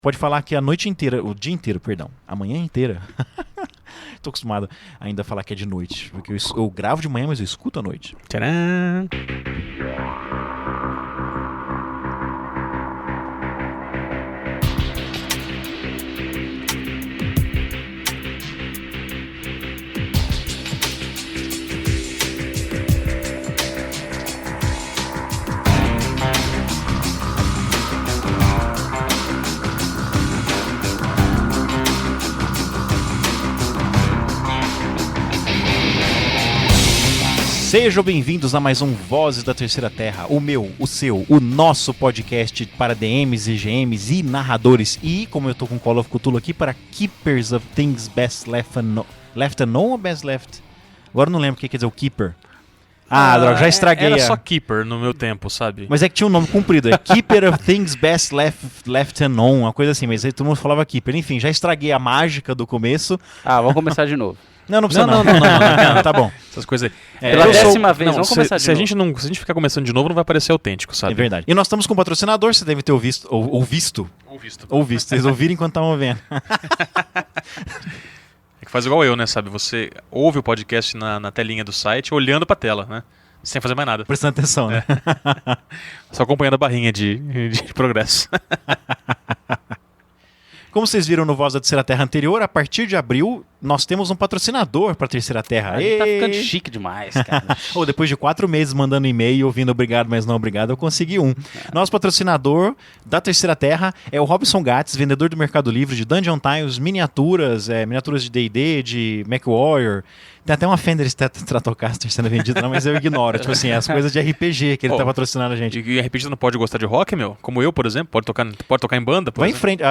Pode falar que a noite inteira, o dia inteiro, perdão, a manhã inteira. Tô acostumado ainda a falar que é de noite, porque eu gravo de manhã, mas eu escuto à noite. Tcharam! Sejam bem-vindos a mais um Vozes da Terceira Terra, o meu, o seu, o nosso podcast para DMs, EGMs e narradores e, como eu tô com Call of Cthulhu aqui, para Keepers of Things Best Left Unknown ou Best Left? Agora eu não lembro o que quer dizer o Keeper. Droga, já estraguei. Era só Keeper no meu tempo, sabe? Mas é que tinha um nome comprido, é Keeper of Things Best Left Unknown, uma coisa assim, mas aí todo mundo falava Keeper. Enfim, já estraguei a mágica do começo. Vamos começar de novo. Não precisa não. Tá bom. Essas coisas aí. Pela décima vez, vamos começar de novo. Se a gente ficar começando de novo, não vai parecer autêntico, sabe? É verdade. E nós estamos com um patrocinador, você deve ter ouvido. Vocês ouviram enquanto estavam vendo. É que faz igual eu, né, sabe? Você ouve o podcast na telinha do site, olhando pra tela, né? Sem fazer mais nada. Prestando atenção, né? Só acompanhando a barrinha de progresso. Como vocês viram no Voz da Terceira Terra anterior, a partir de abril, nós temos um patrocinador para a Terceira Terra. Tá ficando chique demais, cara. Depois de 4 meses mandando e-mail, ouvindo obrigado, mas não obrigado, eu consegui um. Nosso patrocinador da Terceira Terra é o Robson Gates, vendedor do Mercado Livre de Dungeon Tiles, miniaturas de D&D, de MechWarrior. Tem até uma Fender Stratocaster sendo vendida, mas eu ignoro. Tipo assim, as coisas de RPG que ele tá patrocinando a gente. E RPG não pode gostar de rock, meu? Como eu, por exemplo, pode tocar em banda, por Vai exemplo. em frente.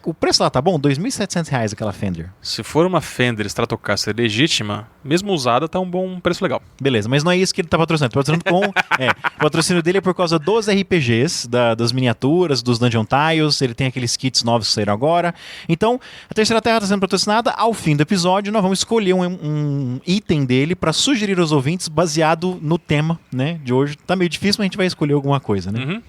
O preço lá tá bom? R$ 2.700 aquela Fender. Se for uma Fender Stratocaster legítima, mesmo usada, tá um bom preço legal. Beleza, mas não é isso que ele tá patrocinando. Tá patrocinando com... o patrocínio dele é por causa dos RPGs, das miniaturas, dos Dungeon Tiles. Ele tem aqueles kits novos que saíram agora. Então, a Terceira Terra tá sendo patrocinada. Ao fim do episódio, nós vamos escolher um item dele para sugerir aos ouvintes baseado no tema, né, de hoje. Tá meio difícil, mas a gente vai escolher alguma coisa, né? Uhum.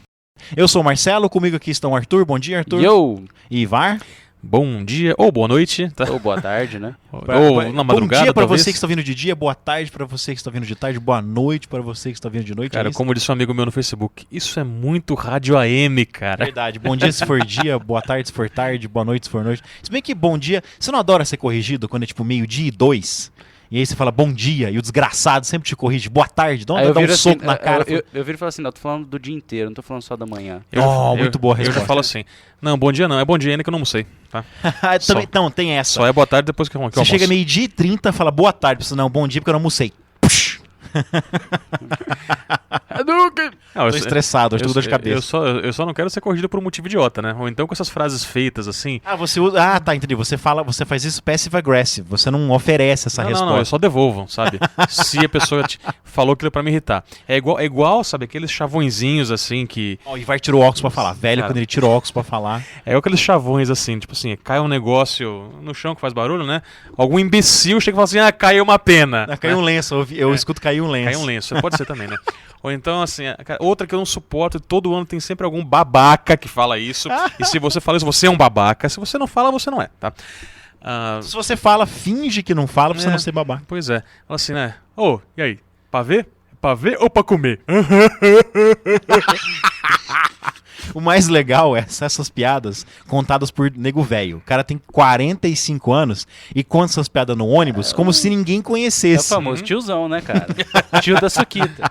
Eu sou o Marcelo, comigo aqui estão o Arthur. Bom dia, Arthur. Yo! E Ivar. Bom dia, ou boa noite. Tá? Ou boa tarde, né? Ou na madrugada, bom dia para talvez. você que está vindo de dia, boa tarde para você que está vindo de tarde, boa noite para você que está vindo de noite. Cara, como disse um amigo meu no Facebook, isso é muito rádio AM, cara. Verdade, bom dia se for dia, boa tarde se for tarde, boa noite se for noite. Se bem que bom dia, você não adora ser corrigido quando é tipo 12:02? E aí você fala bom dia e o desgraçado sempre te corrige, boa tarde, dá um soco na cara. Eu viro e falo assim, não, eu tô falando do dia inteiro, não tô falando só da manhã. Muito boa a resposta. Eu já falo assim, não, bom dia não, é bom dia ainda que eu não almocei, tá? Também, não, tem essa. Só é boa tarde depois que eu almoço. Você chega 12:30 e fala boa tarde, você não, bom dia porque eu não almocei. Não, tô estressado, eu tô com dor de cabeça. Eu só não quero ser corrigido por um motivo idiota, né? Ou então com essas frases feitas assim. Você usa. Tá, entendi. Você faz isso passive aggressive. Você não oferece essa resposta. Não, eu só devolvo, sabe? Se a pessoa falou aquilo pra me irritar. É igual, sabe, aqueles chavõezinhos assim que. O Ivar tirou óculos pra falar. Velho, cara, quando ele tirou óculos pra falar. É igual aqueles chavões assim, tipo assim, cai um negócio no chão que faz barulho, né? Algum imbecil chega e fala assim, caiu uma pena. Caiu um lenço, eu escuto cair um lenço. Caiu um lenço, pode ser também, né? Ou então, assim, outra que eu não suporto, todo ano tem sempre algum babaca que fala isso. E se você fala isso, você é um babaca. Se você não fala, você não é, tá? Se você fala, finge que não fala pra você não ser babaca. Pois é. Fala assim, né? E aí? Pavê? Pavê ou pra comer? O mais legal é essas piadas contadas por nego velho. O cara tem 45 anos e conta essas piadas no ônibus como se ninguém conhecesse. É o famoso tiozão, né, cara? Tio da Suquita.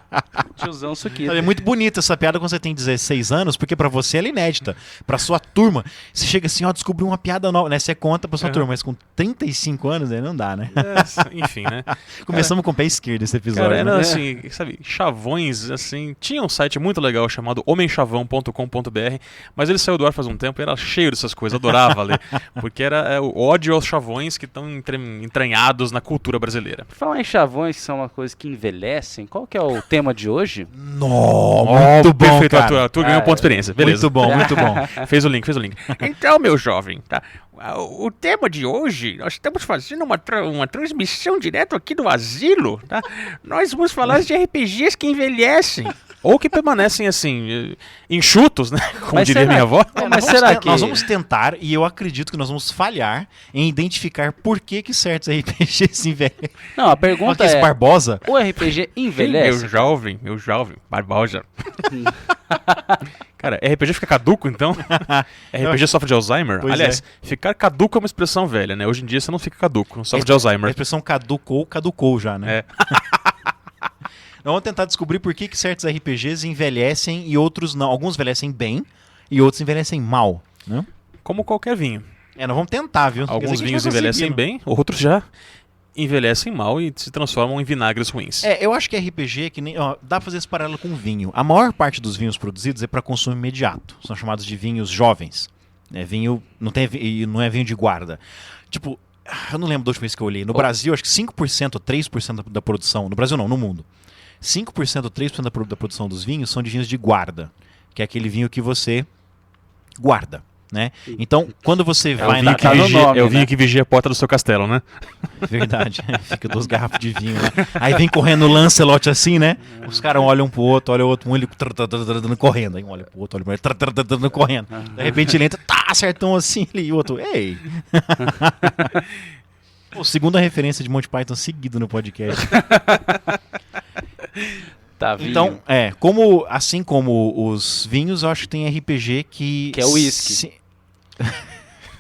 Tiozão Suquita. É muito bonita essa piada quando você tem 16 anos, porque pra você ela é inédita. Pra sua turma, você chega assim, descobriu uma piada nova, né? Você conta pra sua turma, mas com 35 anos aí não dá, né? Enfim, né? Começamos com o pé esquerdo esse episódio. Cara, né? assim, sabe, chavões, assim, tinha um site muito legal chamado homenchavão.com.br, mas ele saiu do ar faz um tempo e era cheio dessas coisas, adorava ler, porque era o ódio aos chavões que estão entranhados na cultura brasileira. Falar em chavões que são uma coisa que envelhecem, qual que é o tema de hoje? Muito bom, perfeito, cara. Arthur ganhou um ponto de experiência, beleza. Muito bom. Fez o link. Então, meu jovem, tá? O tema de hoje, nós estamos fazendo uma transmissão direto aqui do asilo, tá? Nós vamos falar de RPGs que envelhecem. Ou que permanecem, assim, enxutos, né? Como Mas diria será- minha avó. Mas será que... Nós vamos tentar, e eu acredito que nós vamos falhar em identificar por que certos RPGs envelhecem. Não, a pergunta Esse é, Barbosa, o RPG envelhece? Meu jovem, Barbosa. Cara, RPG fica caduco, então? RPG sofre de Alzheimer? Pois Aliás, ficar caduco é uma expressão velha, né? Hoje em dia você não fica caduco, não sofre de a Alzheimer. expressão caducou já, né? É. Nós vamos tentar descobrir por que certos RPGs envelhecem e outros não. Alguns envelhecem bem e outros envelhecem mal, né? Como qualquer vinho. Nós vamos tentar, viu? Quer dizer Alguns que a gente vinhos vai envelhecem conseguindo. bem, outros já envelhecem mal e se transformam em vinagres ruins. Eu acho que RPG é que nem. Ó, dá pra fazer esse paralelo com vinho. A maior parte dos vinhos produzidos é para consumo imediato. São chamados de vinhos jovens. Vinho. Não é vinho de guarda. Tipo, eu não lembro da última vez que eu olhei. No Brasil, acho que 5% ou 3% da produção. No Brasil não, no mundo. 5% ou 3% da produção dos vinhos são de vinhos de guarda. Que é aquele vinho que você guarda. Né? Então, quando você vai na tá no nome, é o né? vinho que vigia a porta do seu castelo, né? Verdade, fica 2 garrafas de vinho, né? Aí vem correndo o Lancelot assim, né? Os caras olham um pro outro, olham o outro, ele correndo. Aí um olha pro outro, olha pro outro, correndo. De repente ele entra, acertão assim, e o outro, ei! Pô, segunda referência de Monty Python seguido no podcast. Tá, vinho. Então, assim como os vinhos, eu acho que tem RPG que... Que é o whisky.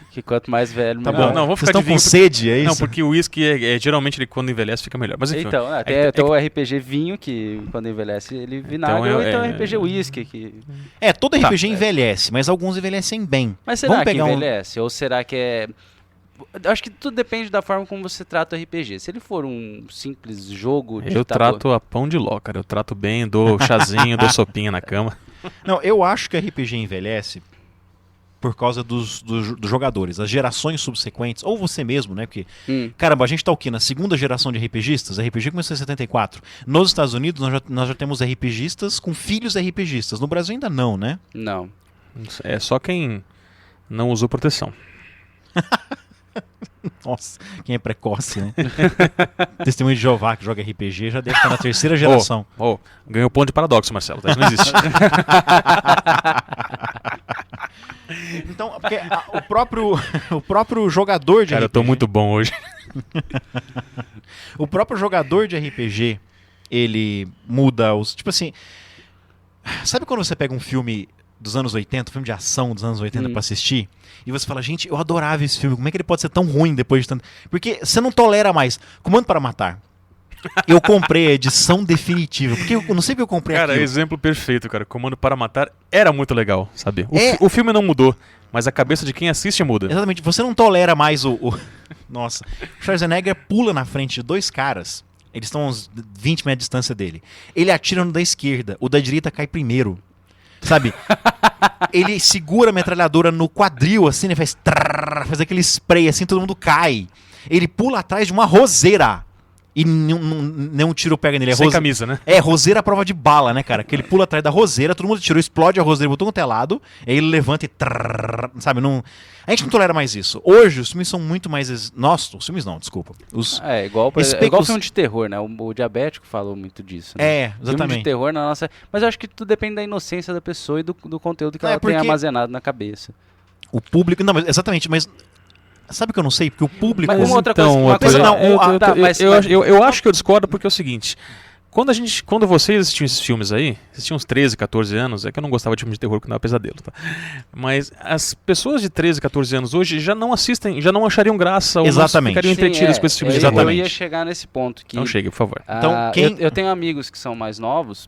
Que quanto mais velho, Tá melhor. bom, não, vamos vocês ficar estão de com vinho sede, é isso? Não, porque o uísque geralmente ele, quando envelhece fica melhor. Mas enfim. Então, tem o RPG vinho, que quando envelhece ele vinagre, ou então o RPG whisky. Que... todo RPG envelhece, mas alguns envelhecem bem. Mas será Vamos que pegar envelhece? Ou será que é... Eu acho que tudo depende da forma como você trata o RPG. Se ele for um simples jogo de Eu trato a pão de ló, cara. Eu trato bem, dou chazinho, dou sopinha na cama. Não, eu acho que RPG envelhece por causa dos jogadores, as gerações subsequentes, ou você mesmo, né? Porque, caramba, a gente tá o quê? Na segunda geração de RPGistas? RPG começou em 74. Nos Estados Unidos, nós já temos RPGistas com filhos RPGistas. No Brasil ainda não, né? Não. É só quem não usou proteção. Nossa, quem é precoce, né? Testemunho de Jeová que joga RPG já deve estar na terceira geração. Ganhou ponto de paradoxo, Marcelo. Isso não existe. Então, porque o próprio jogador de Cara, eu RPG... tô muito bom hoje. O próprio jogador de RPG, ele muda os... Tipo assim, sabe quando você pega um filme dos anos 80, um filme de ação dos anos 80 pra assistir, e você fala, gente, eu adorava esse filme, como é que ele pode ser tão ruim depois de tanto... Porque você não tolera mais. Comando para Matar. Eu comprei a edição definitiva, porque eu não sei porque eu comprei Cara, aquilo. exemplo perfeito, cara. Comando para Matar era muito legal, sabe? É. O filme não mudou, mas a cabeça de quem assiste muda. Exatamente, você não tolera mais Nossa, o Schwarzenegger pula na frente de 2 caras, eles estão a uns 20 metros de distância dele. Ele atira no da esquerda, o da direita cai primeiro. Sabe? Ele segura a metralhadora no quadril, assim, né? Faz aquele spray, assim, todo mundo cai. Ele pula atrás de uma roseira. E nenhum tiro pega nele. Sem camisa, né? Roseira à prova de bala, né, cara? Que ele pula atrás da roseira, todo mundo tirou, explode a roseira, botou um telado, aí ele levanta e... sabe, não... A gente não tolera mais isso. Hoje, os filmes são muito mais... Nossa, os filmes não, desculpa. Igual filme de terror, né? O Diabético falou muito disso. Né? Exatamente. Filme de terror na nossa... Mas eu acho que tudo depende da inocência da pessoa e do conteúdo que ela tem armazenado na cabeça. O público... Não, mas exatamente, mas... Sabe o que eu não sei? Porque o público... Mas uma outra coisa... Eu acho que eu discordo porque é o seguinte... Quando vocês assistiam esses filmes aí, vocês tinham uns 13, 14 anos, é que eu não gostava de filme de terror porque não era pesadelo, tá? Mas as pessoas de 13, 14 anos hoje já não assistem, já não achariam graça ou não ficariam entretidas com esses filmes de terror. Eu ia chegar nesse ponto. Que, então chegue, por favor. Então, eu tenho amigos que são mais novos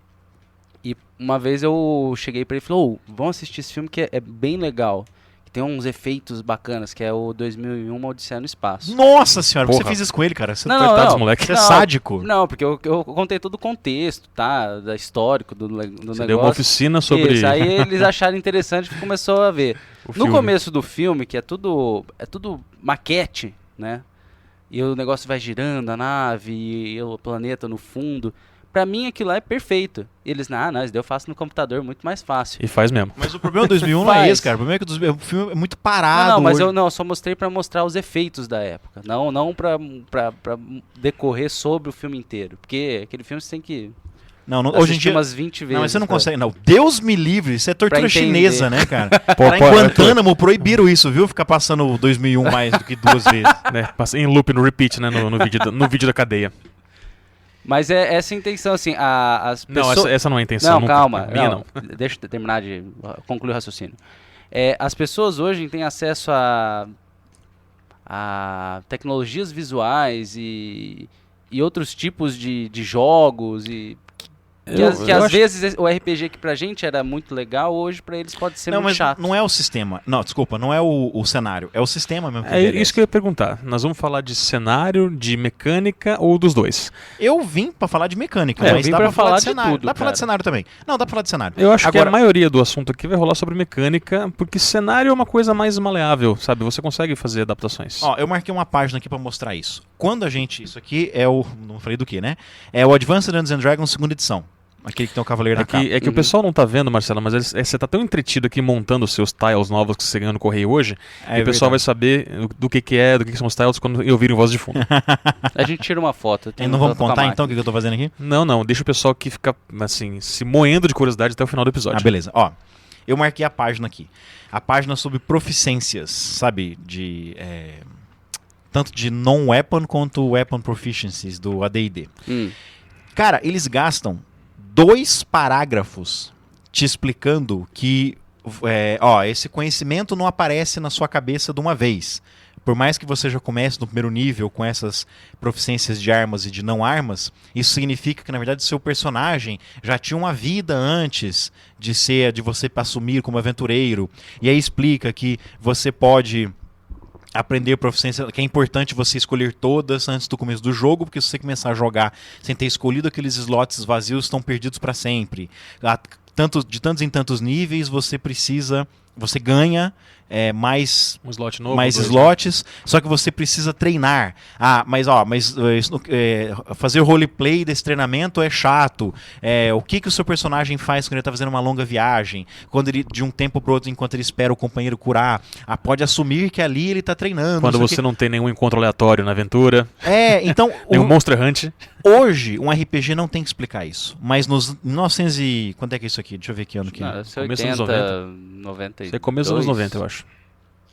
e uma vez eu cheguei pra ele e falei, vamos assistir esse filme que é bem legal. Tem uns efeitos bacanas, que é o 2001, Uma Odisseia no Espaço. Nossa senhora, Porra. você fez isso com ele, cara. Você coitado, moleque. Você é sádico. Não, porque eu contei todo o contexto, tá? Da histórico do negócio. Deu uma oficina sobre... Isso, aí eles acharam interessante e começou a ver. No filme. começo do filme, que é tudo maquete, né? E o negócio vai girando, a nave, e o planeta no fundo... Pra mim aquilo lá é perfeito. Eles, eu faço no computador muito mais fácil. E faz mesmo. Mas o problema do 2001 não é esse, cara. O problema é que o filme é muito parado. Mas eu só mostrei pra mostrar os efeitos da época. Não pra decorrer sobre o filme inteiro. Porque aquele filme você tem que Não, hoje em dia... umas 20 vezes. Não, mas você não consegue. Não, Deus me livre, isso é tortura Pra entender. chinesa, né, cara? Lá em Guantánamo proibiram isso, viu? Ficar passando 2001 mais do que 2 vezes. Né? Passa em loop, no repeat, né? No vídeo da cadeia. Mas é essa a intenção, assim, as Não, pessoas... essa não é a intenção. Não, nunca. calma. A minha não. Deixa eu terminar de concluir o raciocínio. As pessoas hoje têm acesso a tecnologias visuais e outros tipos de jogos e que às vezes o RPG que pra gente era muito legal, hoje pra eles pode ser Não, muito mas chato. não é o sistema. Não, desculpa, não é o cenário. É o sistema mesmo que É envelhece. isso que eu ia perguntar. Nós vamos falar de cenário, de mecânica ou dos dois? Eu vim pra falar de mecânica, eu mas vim dá pra pra falar falar de de cenário. tudo, Dá pra falar de cara. cenário também. Não, dá pra falar de cenário. Eu acho que Agora, a maioria do assunto aqui vai rolar sobre mecânica, porque cenário é uma coisa mais maleável, sabe? Você consegue fazer adaptações. Ó, eu marquei uma página aqui pra mostrar isso. Quando a gente... Isso aqui é o... Não falei do que, né? É o Advanced Dungeons and Dragons 2ª edição. Aquele que tem o Cavaleiro na capa. É que o pessoal não tá vendo, Marcelo, mas você tá tão entretido aqui montando os seus tiles novos que você ganhou no correio hoje, É que o pessoal vai verdade. saber do que são os tiles quando eu ouvir voz de fundo. A gente tira uma foto. E não vamos contar então o que eu tô fazendo aqui? Não, deixa o pessoal que fica, assim, se moendo de curiosidade até o final do episódio. Ah, beleza. Ó, eu marquei a página aqui. A página sobre proficiências, sabe? Tanto de non-weapon quanto weapon proficiencies do AD&D. Cara, eles gastam 2 parágrafos te explicando que esse conhecimento não aparece na sua cabeça de uma vez. Por mais que você já comece no primeiro nível com essas proficiências de armas e de não armas, isso significa que, na verdade, seu personagem já tinha uma vida antes de você assumir como aventureiro. E aí explica que você pode aprender proficiência, que é importante você escolher todas antes do começo do jogo, porque se você começar a jogar sem ter escolhido aqueles slots vazios, estão perdidos para sempre. De tantos em tantos níveis, você ganha mais um slot novo, mais slots, só que você precisa treinar. Fazer roleplay desse treinamento é chato. O que o seu personagem faz quando ele está fazendo uma longa viagem? Quando ele, de um tempo para outro, enquanto ele espera o companheiro curar, pode assumir que ali ele está treinando. Quando você não tem nenhum encontro aleatório na aventura. Então... nenhum Monster Hunt. Hoje, um RPG não tem que explicar isso. Mas nos 1900 e... Quanto é que é isso aqui? Deixa eu ver que ano que é. Começo dos 80, 90. Isso é começo dos anos 90, eu acho.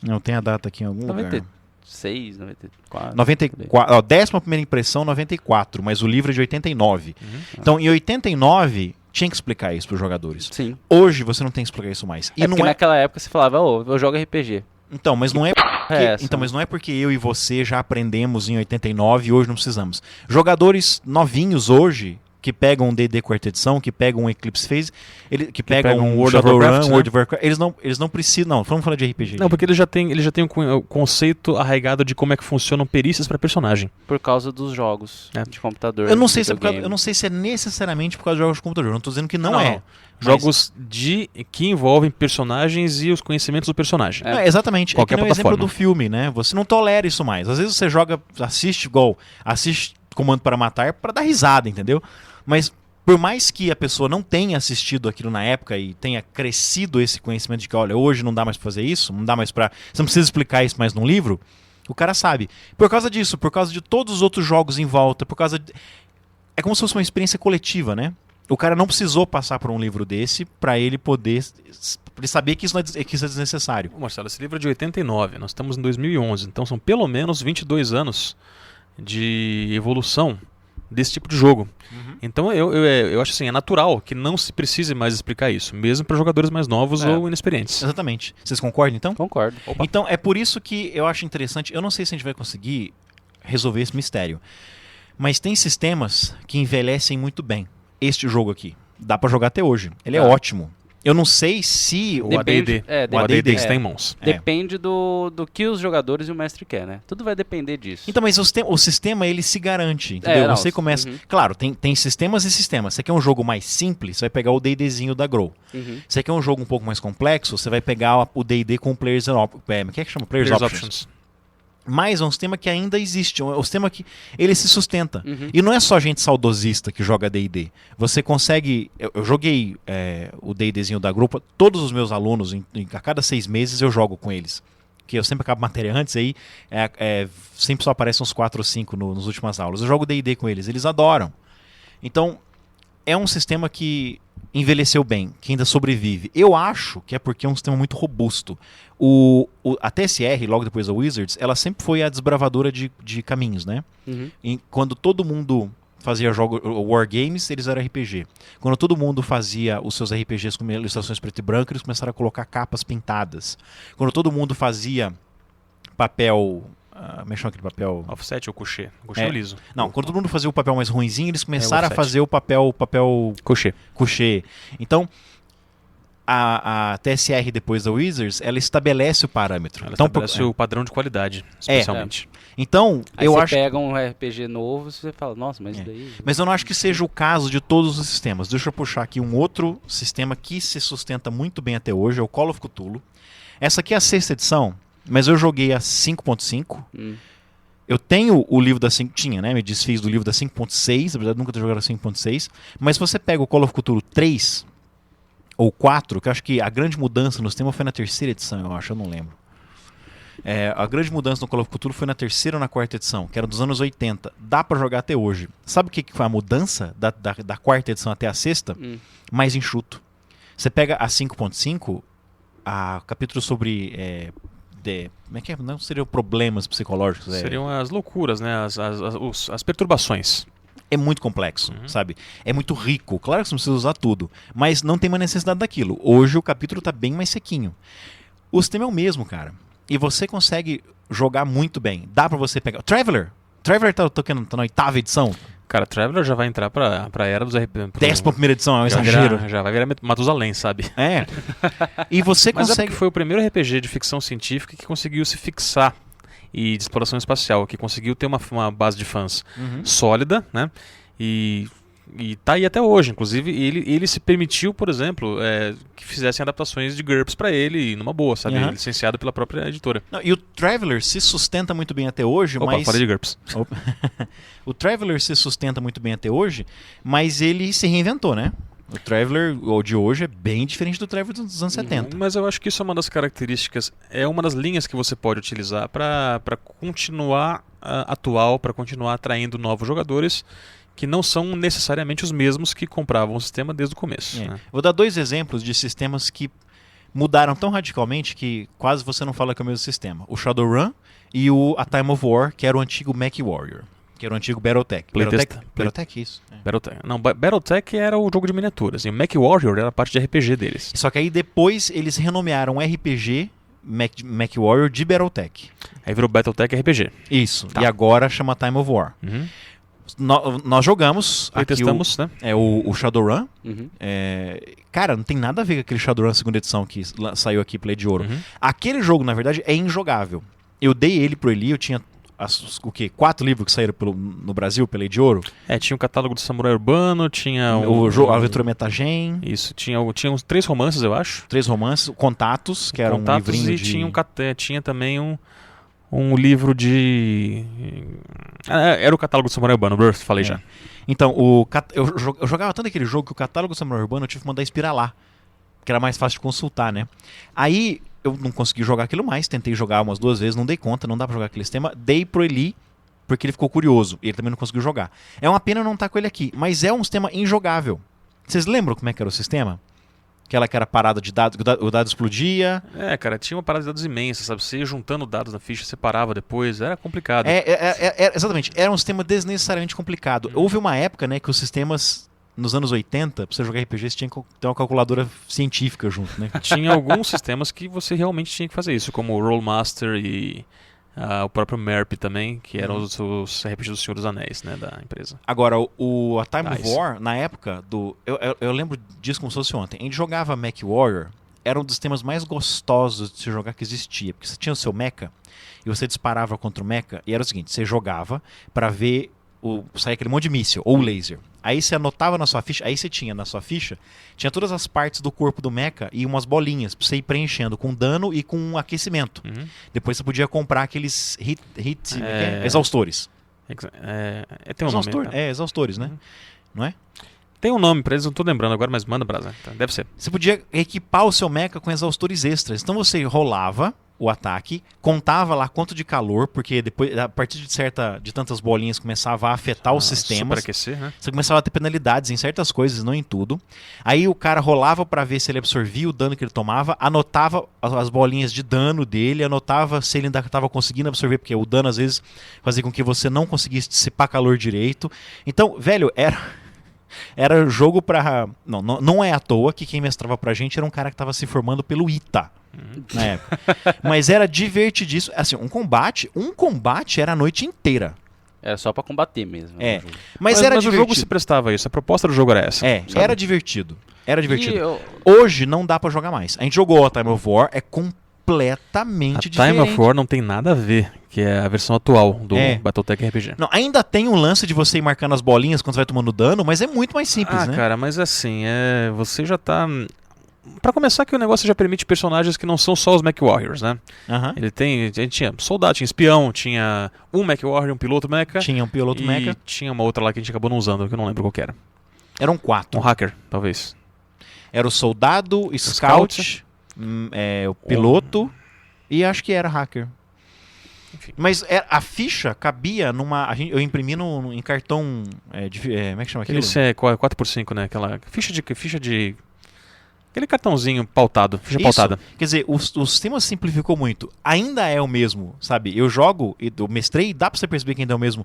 Não, tem a data aqui em algum lugar. 96, 94. 94. Ó, 11ª impressão, 94. Mas o livro é de 89. Então, em 89, tinha que explicar isso para os jogadores. Sim. Hoje, você não tem que explicar isso mais. E porque naquela época você falava, eu jogo RPG. Então, mas não é... essa, mas não é porque eu e você já aprendemos em 89 e hoje não precisamos. Jogadores novinhos hoje, que pegam um D&D 4ª edição, que pegam um Eclipse Phase, que pegam um World of Shadowrun, Warcraft, World of Warcraft, eles não precisam... Não, vamos falar de RPG. Não, porque ele já tem o conceito arraigado de como é que funcionam perícias para personagem. Por causa dos jogos de computador. Eu não sei se é necessariamente por causa de jogos de computador. Eu não estou dizendo que não é. Jogos que envolvem personagens e os conhecimentos do personagem. Exatamente. Qualquer é que nem o exemplo plataforma. do filme, né? Você não tolera isso mais. Às vezes você assiste Comando para Matar para dar risada, entendeu? Mas por mais que a pessoa não tenha assistido aquilo na época e tenha crescido esse conhecimento de que, olha, hoje não dá mais pra fazer isso, não dá mais pra... Você não precisa explicar isso mais num livro, o cara sabe. Por causa disso, por causa de todos os outros jogos em volta, por causa de... É como se fosse uma experiência coletiva, né? O cara não precisou passar por um livro desse pra ele poder... Pra ele saber que isso é desnecessário. Marcelo, esse livro é de 89, nós estamos em 2011, então são pelo menos 22 anos de evolução desse tipo de jogo. Então eu acho assim, é natural que não se precise mais explicar isso, mesmo para jogadores mais novos ou inexperientes. Exatamente. Vocês concordam então? Concordo. Opa. Então é por isso que eu acho interessante, eu não sei se a gente vai conseguir resolver esse mistério, mas tem sistemas que envelhecem muito bem. Este jogo aqui, dá para jogar até hoje. Ele é ótimo. Eu não sei se o AD&D está em mãos. Depende do que os jogadores e o mestre quer, né? Tudo vai depender disso. Então, mas o sistema, ele se garante, entendeu? Você começa... Claro, tem sistemas e sistemas. Você quer um jogo mais simples, você vai pegar o D&Dzinho da Grow. Você quer um jogo um pouco mais complexo, você vai pegar o D&D com Players Options. Mas é um sistema que ainda existe, é um sistema que ele se sustenta. E não é só gente saudosista que joga D&D. Você consegue... Eu joguei o D&Dzinho da grupo, todos os meus alunos, a cada 6 meses eu jogo com eles. Que eu sempre acabo matéria antes, aí sempre só aparecem uns 4 ou 5 nas últimas aulas. Eu jogo D&D com eles, eles adoram. Então, é um sistema que envelheceu bem, que ainda sobrevive. Eu acho que é porque é um sistema muito robusto. A TSR, logo depois da Wizards, ela sempre foi a desbravadora de caminhos, né? Quando todo mundo fazia Wargames, eles eram RPG. Quando todo mundo fazia os seus RPGs com ilustrações preto e branco, eles começaram a colocar capas pintadas. Quando todo mundo fazia papel... como é que chama aquele papel? Offset ou couché? Couché é liso. Não, quando todo mundo fazia o papel mais ruinzinho, eles começaram a offset. fazer o papel Couché. couché. Então, a TSR depois da Wizards, ela estabelece o parâmetro. Ela Então, estabelece o padrão de qualidade, especialmente. Então, Aí eu você acho... pega um RPG novo e você fala, nossa, mas daí... Mas eu não acho que seja o caso de todos os sistemas. Deixa eu puxar aqui um outro sistema que se sustenta muito bem até hoje, é o Call of Cthulhu. Essa aqui é a 6ª edição, mas eu joguei a 5.5. Eu tenho o livro da 5, tinha, né? Me desfiz do livro da 5.6, na verdade nunca ter jogado a 5.6. Mas se você pega o Call of Cthulhu 3 ou 4, que eu acho que a grande mudança no sistema foi na 3ª edição, eu acho, eu não lembro. A grande mudança no Call of Cthulhu foi na 3ª ou na 4ª edição, que era dos anos 80. Dá pra jogar até hoje. Sabe o que foi a mudança da 4ª edição até a 6ª? Mais enxuto. Você pega a 5.5, a capítulo sobre... como é que é? Não seriam problemas psicológicos. Seriam as loucuras, né? As perturbações. É muito complexo, sabe? É muito rico. Claro que você não precisa usar tudo, mas não tem uma necessidade daquilo. Hoje o capítulo tá bem mais sequinho. O sistema é o mesmo, cara. E você consegue jogar muito bem. Dá pra você pegar... Traveler tá na 8ª edição. Cara, Traveler já vai entrar pra era dos RPG. 10ª edição, é um exagero. Já vai virar Matusalém, sabe? É. E você Mas consegue... foi o primeiro RPG de ficção científica que conseguiu se fixar e de exploração espacial, que conseguiu ter uma base de fãs sólida, né? E tá aí até hoje. Inclusive, ele se permitiu, por exemplo, que fizessem adaptações de GURPS pra ele, numa boa, sabe? Licenciado pela própria editora. Não, e o Traveler se sustenta muito bem até hoje, mas... falei de GURPS. O Traveler se sustenta muito bem até hoje, mas ele se reinventou, né? O Traveler de hoje é bem diferente do Traveler dos anos 70. Mas eu acho que isso é uma das características, é uma das linhas que você pode utilizar para continuar atual, para continuar atraindo novos jogadores que não são necessariamente os mesmos que compravam o sistema desde o começo. Né? Vou dar 2 exemplos de sistemas que mudaram tão radicalmente que quase você não fala que é o mesmo sistema. O Shadowrun e A Time of War, que era o antigo MechWarrior, que era o antigo Battletech. Battletech, isso. Battletech. Não, Battletech era o jogo de miniaturas, e o MechWarrior era a parte de RPG deles. Só que aí depois eles renomearam RPG MechWarrior de Battletech. Aí virou Battletech RPG. Isso, e agora chama Time of War. Nós jogamos aqui testamos, né? O Shadowrun. Cara, não tem nada a ver com aquele Shadowrun 2ª edição que saiu aqui Play de Ouro. Aquele jogo, na verdade, é injogável. Eu dei ele pro Eli, eu tinha 4 livros que saíram no Brasil pela de Ouro. Tinha o catálogo do Samurai Urbano, tinha a Aventura Metagen. Isso, tinha uns 3 romances, eu acho. 3 romances, Contatos, que era um livrinho e tinha também um livro de... Era o catálogo do Samurai Urbano, falei já. Então, eu jogava tanto aquele jogo que o catálogo do Samurai Urbano eu tive que mandar inspirar lá, que era mais fácil de consultar, né? Aí eu não consegui jogar aquilo mais, tentei jogar umas 2 vezes, não dei conta, não dá pra jogar aquele sistema. Dei pro Eli, porque ele ficou curioso, e ele também não conseguiu jogar. É uma pena não estar com ele aqui, mas é um sistema injogável. Vocês lembram como é que era o sistema? Aquela que era parada de dados, o dado explodia. Cara, tinha uma parada de dados imensa, sabe? Você ia juntando dados na ficha, separava depois, era complicado. Exatamente, era um sistema desnecessariamente complicado. Houve uma época, né, que os sistemas, nos anos 80, pra você jogar RPG, você tinha que ter uma calculadora científica junto, né? Tinha alguns sistemas que você realmente tinha que fazer isso, como o Rollmaster e o próprio MERP também, que eram os RPGs do Senhor dos Anéis, né, da empresa. Agora, a Time of War, na época do... Eu lembro disso como se fosse ontem. A gente jogava MechWarrior, era um dos temas mais gostosos de se jogar que existia, porque você tinha o seu mecha, e você disparava contra o mecha, e era o seguinte, você jogava pra ver sair aquele monte de míssil, ou laser. Aí você anotava na sua ficha, aí você tinha na sua ficha, tinha todas as partes do corpo do mecha e umas bolinhas pra você ir preenchendo com dano e com aquecimento. Depois você podia comprar aqueles exaustores. Tem um nome. Exaustores, né? Não é? Tem um nome pra eles, não tô lembrando agora, mas manda brasa. Deve ser. Você podia equipar o seu mecha com exaustores extras. Então você rolava o ataque, contava lá quanto de calor, porque depois, a partir de tantas bolinhas começava a afetar os sistemas. Superaquecer, né? Você começava a ter penalidades em certas coisas, não em tudo. Aí o cara rolava pra ver se ele absorvia o dano que ele tomava, anotava as bolinhas de dano dele, anotava se ele ainda estava conseguindo absorver, porque o dano às vezes fazia com que você não conseguisse dissipar calor direito. Então, velho, era jogo pra... Não é à toa que quem mestrava pra gente era um cara que tava se formando pelo ITA na época. Mas era divertidíssimo. Assim, um combate era a noite inteira. Era só pra combater mesmo. É. O jogo. Mas o era jogo divertido. se prestava a isso. A proposta do jogo era essa. sabe? Era divertido. Era divertido. E Hoje não dá pra jogar mais. A gente jogou a Time of War, é completamente A diferente. Time of War não tem nada a ver, que é a versão atual do É. Battletech RPG. Não, ainda tem um lance de você ir marcando as bolinhas quando você vai tomando dano, mas é muito mais simples, né? Cara, mas assim, você já tá... Pra começar, que o negócio já permite personagens que não são só os Mech Warriors, né? Aham. A gente tinha soldado, tinha espião, tinha um Mech Warrior, um piloto mecha. Tinha um piloto e mecha. tinha uma outra lá que a gente acabou não usando, que eu não lembro qual que era. Eram 4. Um hacker, talvez. Era o soldado, scout, o piloto e acho que era hacker. Enfim. Mas a ficha cabia numa... eu imprimi em cartão... como é que chama aquilo? Aquele é 4x5, né? Aquela ficha de... Aquele cartãozinho pautado, ficha Isso. pautada. Quer dizer, o sistema simplificou muito. Ainda é o mesmo, sabe? Eu jogo, eu mestrei, dá pra você perceber que ainda é o mesmo.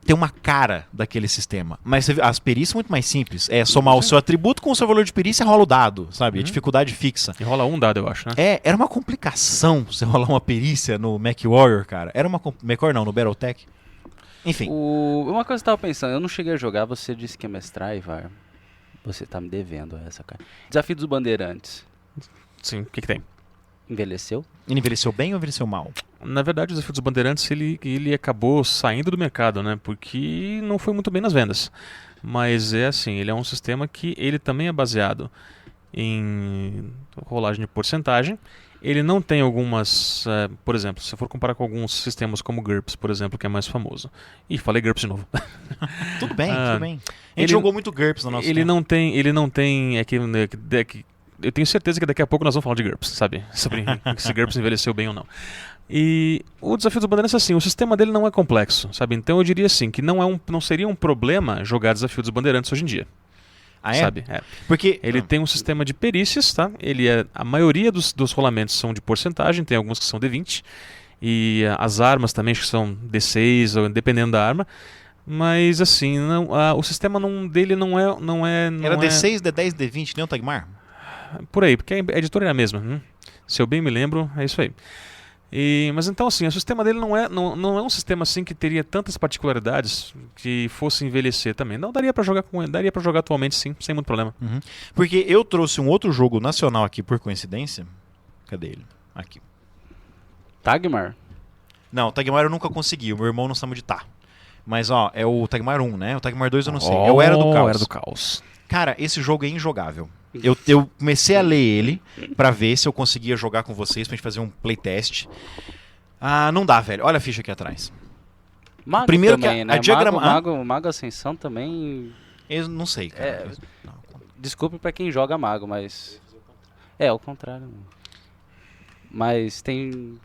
Tem uma cara daquele sistema. Mas você vê, as perícias são muito mais simples. É somar o seu atributo com o seu valor de perícia, rola o dado, sabe? A dificuldade fixa. E rola um dado, eu acho, né? Era uma complicação você rolar uma perícia no Mech Warrior, cara. Era uma... Mech Warrior não, no Battletech. Enfim. Uma coisa que eu tava pensando, eu não cheguei a jogar, você disse que ia mestrar, Ivar. Você tá me devendo essa, cara. Desafio dos Bandeirantes. Sim, o que tem? Envelheceu? Ele envelheceu bem ou envelheceu mal? Na verdade, o Desafio dos Bandeirantes, ele acabou saindo do mercado, né? Porque não foi muito bem nas vendas. Mas é assim, ele é um sistema que ele também é baseado em rolagem de porcentagem. Ele não tem algumas... por exemplo, se for comparar com alguns sistemas como GURPS, por exemplo, que é mais famoso. Ih, falei GURPS de novo. Tudo bem, tudo bem. A gente ele- jogou muito GURPS no nosso Ele tempo. não tem... eu tenho certeza que daqui a pouco nós vamos falar de GURPS, sabe? Sobre se GURPS envelheceu bem ou não. E o Desafio dos Bandeirantes, assim, o sistema dele não é complexo, sabe? Então eu diria assim, que não seria um problema jogar Desafio dos Bandeirantes hoje em dia. Ah, é? Sabe? É. Porque... Ele tem um sistema de perícias, tá? A maioria dos rolamentos são de porcentagem, tem alguns que são D20. E as armas também, acho que são D6, ou dependendo da arma. Mas assim, o sistema dele não é. Era D6, D10, D20, nem o Tagmar? Por aí, porque a editora é a mesma. Se eu bem me lembro, é isso aí. Mas então assim, o sistema dele não é um sistema assim que teria tantas particularidades que fosse envelhecer também. Não, daria pra jogar atualmente sim, sem muito problema. Uhum. Porque eu trouxe um outro jogo nacional aqui por coincidência. Cadê ele? Aqui. Tagmar? Não, o Tagmar eu nunca consegui, o meu irmão não sabe onde tá. Mas ó, é o Tagmar 1, né? O Tagmar 2 eu não sei. É o Era do Caos. Era do Caos. Cara, esse jogo é injogável. Eu comecei a ler ele pra ver se eu conseguia jogar com vocês, pra gente fazer um playtest. Ah, não dá, velho. Olha a ficha aqui atrás. Mago Primeiro também, que né? a diagrama... Mago Ascensão também... Eu não sei, cara. Não. Desculpe pra quem joga Mago, mas... É, ao contrário. Mas tem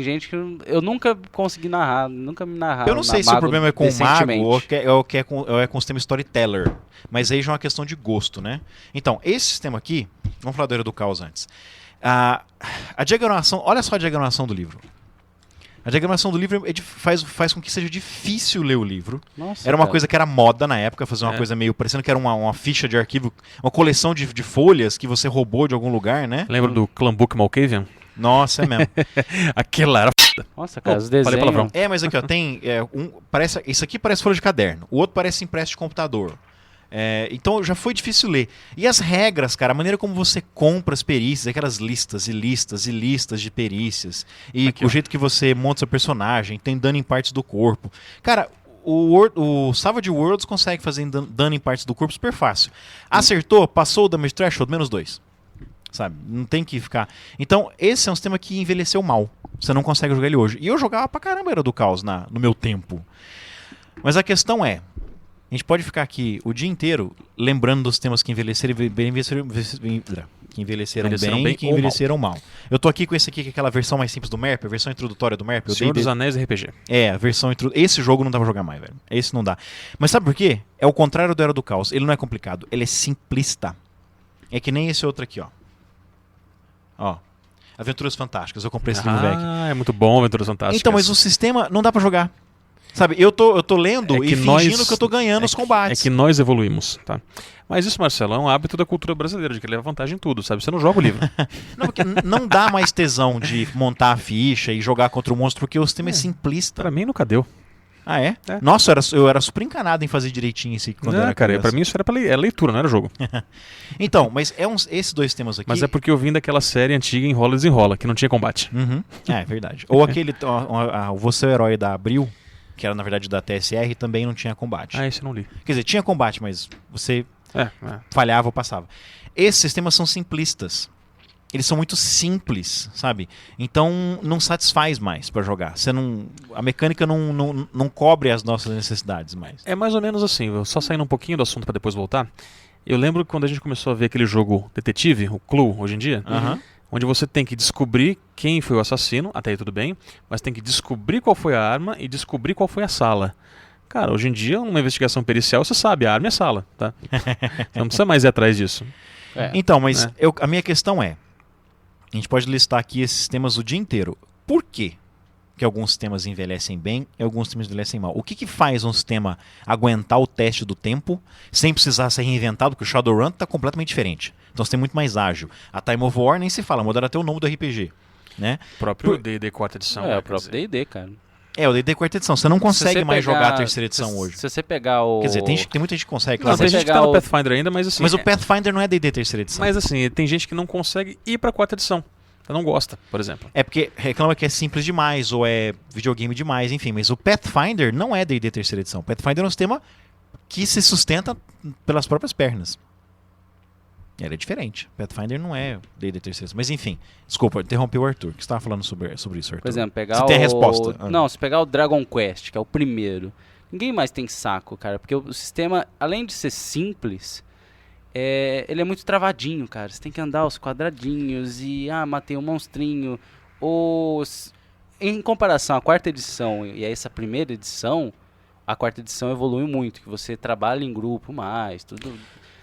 gente que eu nunca consegui narrar, nunca me narrar. Eu não sei se o problema é com o mago decentemente. ou é com o sistema Storyteller. Mas aí já é uma questão de gosto, né? Então, esse sistema aqui... Vamos falar do Era do Caos antes. A diagramação... Olha só a diagramação do livro. A diagramação do livro faz com que seja difícil ler o livro. Nossa, Era uma cara. coisa que era moda na época, fazer uma coisa meio... Parecendo que era uma ficha de arquivo, uma coleção de folhas que você roubou de algum lugar, né? Lembra do Clambook Malkavian? Nossa, é mesmo. Aquela era foda. Nossa, cara, os Falei desenhos... palavrão. Mas aqui, ó, tem... isso aqui parece folha de caderno. O outro parece impresso de computador. Então já foi difícil ler. E as regras, cara, a maneira como você compra as perícias, aquelas listas e listas e listas de perícias. E Aqui, o ó. jeito que você monta seu personagem, tem dano em partes do corpo. Cara, o Savage Worlds consegue fazer dano em partes do corpo super fácil. Acertou, passou o damage threshold, -2. Sabe? Não tem que ficar... Então, esse é um sistema que envelheceu mal. Você não consegue jogar ele hoje. E eu jogava pra caramba Era do Caos no meu tempo. Mas a questão é... A gente pode ficar aqui o dia inteiro lembrando dos temas que envelheceram que envelheceram, Envelheceram bem bem e que ou mal. envelheceram mal. Eu tô aqui com esse aqui, que é aquela versão mais simples do MERP, a versão introdutória do MERP. Senhor dos Anéis RPG. É, a versão esse jogo não dá pra jogar mais, velho. Esse não dá. Mas sabe por quê? É o contrário do Era do Caos. Ele não é complicado, ele é simplista. É que nem esse outro aqui, ó. Ó. Aventuras Fantásticas. Eu comprei esse livro velho aqui. É muito bom, Aventuras Fantásticas. Então, mas o sistema não dá pra jogar. Sabe, eu tô lendo É e que fingindo nós- que eu tô ganhando os combates. É que nós evoluímos, tá? Mas isso, Marcelo, é um hábito da cultura brasileira, de que leva vantagem em tudo, sabe? Você não joga o livro. Não, porque não dá mais tesão de montar a ficha e jogar contra o monstro, porque o sistema é simplista. Pra mim nunca deu. Ah, é? É. Nossa, eu era super encanado em fazer direitinho isso aqui quando eu Não, era cara, criança. pra mim isso era leitura, não era jogo. Então, mas esses dois temas aqui... Mas é porque eu vim daquela série antiga Enrola e Desenrola, que não tinha combate. Uhum. É verdade. Ou aquele... o Você é o Herói da Abril, que era na verdade da TSR, também não tinha combate. Ah, esse eu não li. Quer dizer, tinha combate, mas você É. falhava ou passava. Esses sistemas são simplistas. Eles são muito simples, sabe? Então não satisfaz mais pra jogar. Você não, a mecânica não cobre as nossas necessidades mais. É mais ou menos assim, só saindo um pouquinho do assunto pra depois voltar. Eu lembro que quando a gente começou a ver aquele jogo detetive, o Clue, hoje em dia, Aham. onde você tem que descobrir quem foi o assassino, até aí tudo bem, mas tem que descobrir qual foi a arma e descobrir qual foi a sala. Cara, hoje em dia, numa investigação pericial, você sabe, a arma é a sala, tá? Você não precisa mais ir atrás disso. É. Então, mas né? a minha questão é, a gente pode listar aqui esses sistemas o dia inteiro. Por quê que alguns sistemas envelhecem bem e alguns sistemas envelhecem mal? O que faz um sistema aguentar o teste do tempo sem precisar ser reinventado? Porque o Shadowrun está completamente diferente. Então você tem muito mais ágil. A Time of War nem se fala, mudaram até o nome do RPG. Né? O próprio D&D quarta edição. É, né, o próprio quer dizer. D&D, cara. É, o D&D quarta edição. Você não consegue você mais pegar- jogar a terceira edição hoje. Se você pegar o... Quer dizer, tem muita gente que consegue, Não, claro. tem Mas, gente que pegar tá no o- Pathfinder ainda, mas assim... mas o Pathfinder não é D&D terceira edição. Mas assim, tem gente que não consegue ir pra quarta edição. Ela não gosta, por exemplo. É porque reclama que é simples demais ou é videogame demais, enfim. Mas o Pathfinder não é D&D terceira edição. O Pathfinder é um sistema que se sustenta pelas próprias pernas. Ele é diferente. Pathfinder não é D&D terceira edição. Mas enfim, desculpa, interrompi o Arthur. O que você estava falando sobre isso, Arthur? Por exemplo, pegar Você tem a resposta. Ah. Não, se pegar o Dragon Quest, que é o primeiro, ninguém mais tem saco, cara. Porque o sistema, além de ser simples, ele é muito travadinho, cara. Você tem que andar os quadradinhos e, matei um monstrinho. Em comparação à quarta edição e a essa primeira edição, a quarta edição evolui muito, que você trabalha em grupo mais, tudo...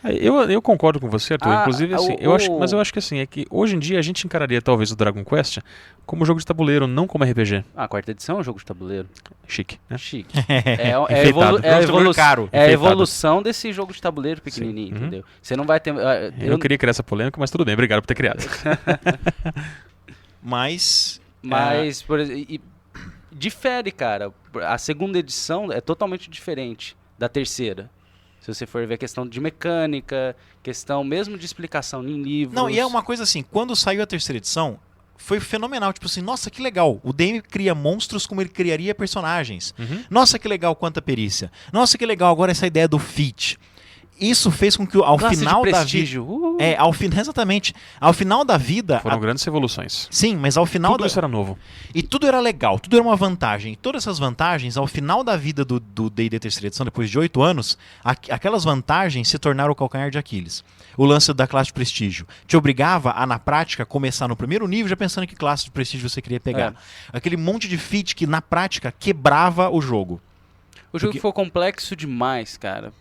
Eu concordo com você, Arthur. Inclusive, assim, mas eu acho que assim, é que hoje em dia a gente encararia talvez o Dragon Quest como jogo de tabuleiro, não como RPG. A quarta edição é um jogo de tabuleiro. Chique, né? Chique. Enfeitado. É a Jogo de tabuleiro caro. é a Enfeitado. evolução desse jogo de tabuleiro pequenininho, Sim. entendeu? Você não vai ter... Eu não queria criar essa polêmica, mas tudo bem, obrigado por ter criado. Mas... Mas, por exemplo, difere, cara. A segunda edição é totalmente diferente da terceira. Se você for ver a questão de mecânica, questão mesmo de explicação em livros. Não, e é uma coisa assim, quando saiu a terceira edição, foi fenomenal. Tipo assim, nossa, que legal. O DM cria monstros como ele criaria personagens. Nossa, que legal, quanta perícia. Nossa, que legal agora essa ideia do feat. Isso fez com que ao Classe final de da prestígio. vida... exatamente. Ao final da vida... Foram grandes revoluções. Sim, mas ao final Tudo isso era novo. E tudo era legal, tudo era uma vantagem. E todas essas vantagens, ao final da vida do D&D terceira edição, depois de 8 anos, aquelas vantagens se tornaram o calcanhar de Aquiles. O lance da classe de prestígio. Te obrigava a, na prática, começar no primeiro nível já pensando que classe de prestígio você queria pegar. Aquele monte de feat que, na prática, quebrava o jogo. O jogo ficou complexo demais, cara.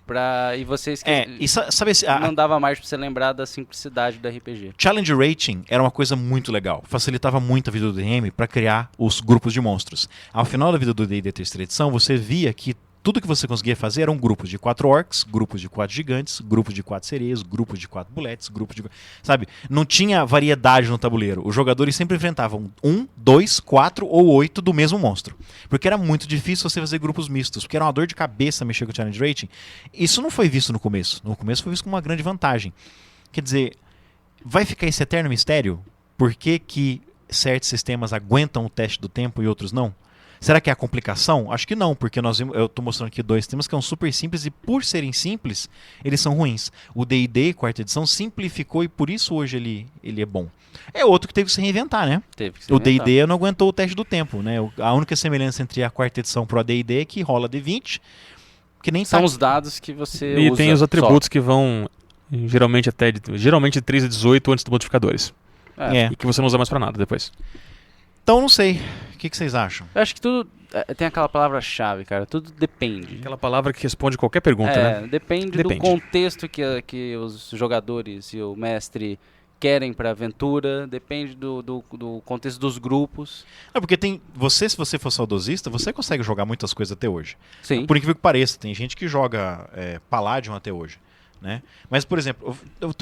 E vocês que E sabe, não dava mais pra você lembrar da simplicidade do RPG. Challenge Rating era uma coisa muito legal. Facilitava muito a vida do DM para criar os grupos de monstros. Ao final da vida do D&D terceira edição, você via que tudo que você conseguia fazer eram grupos de 4 orcs, grupos de 4 gigantes, grupos de 4 sereias, grupos de 4 bullets, grupos de... Sabe? Não tinha variedade no tabuleiro. Os jogadores sempre enfrentavam 1, 2, 4 ou 8 do mesmo monstro. Porque era muito difícil você fazer grupos mistos. Porque era uma dor de cabeça mexer com o Challenge Rating. Isso não foi visto no começo. No começo foi visto como uma grande vantagem. Quer dizer, vai ficar esse eterno mistério? Por que certos sistemas aguentam o teste do tempo e outros não? Será que é a complicação? Acho que não, porque eu estou mostrando aqui 2 temas que são super simples e por serem simples, eles são ruins. O D&D, quarta edição, simplificou e por isso hoje ele é bom. É outro que teve que se reinventar, né? Teve que se O D&D não aguentou o teste do tempo, né? A única semelhança entre a quarta edição pro AD&D é que rola D20, que nem São tá... os dados que você E usa tem os atributos que vão geralmente de 3 a 18 antes dos modificadores. É. E que você não usa mais pra nada depois. Então, não sei. O que vocês acham? Eu acho que tudo tem aquela palavra-chave, cara. Tudo depende. Aquela palavra que responde qualquer pergunta, né? Depende do contexto que os jogadores e o mestre querem pra aventura, depende do contexto dos grupos. É porque se você for saudosista, você consegue jogar muitas coisas até hoje. Sim. Por incrível que pareça, tem gente que joga Palladium até hoje. Né? Mas, por exemplo,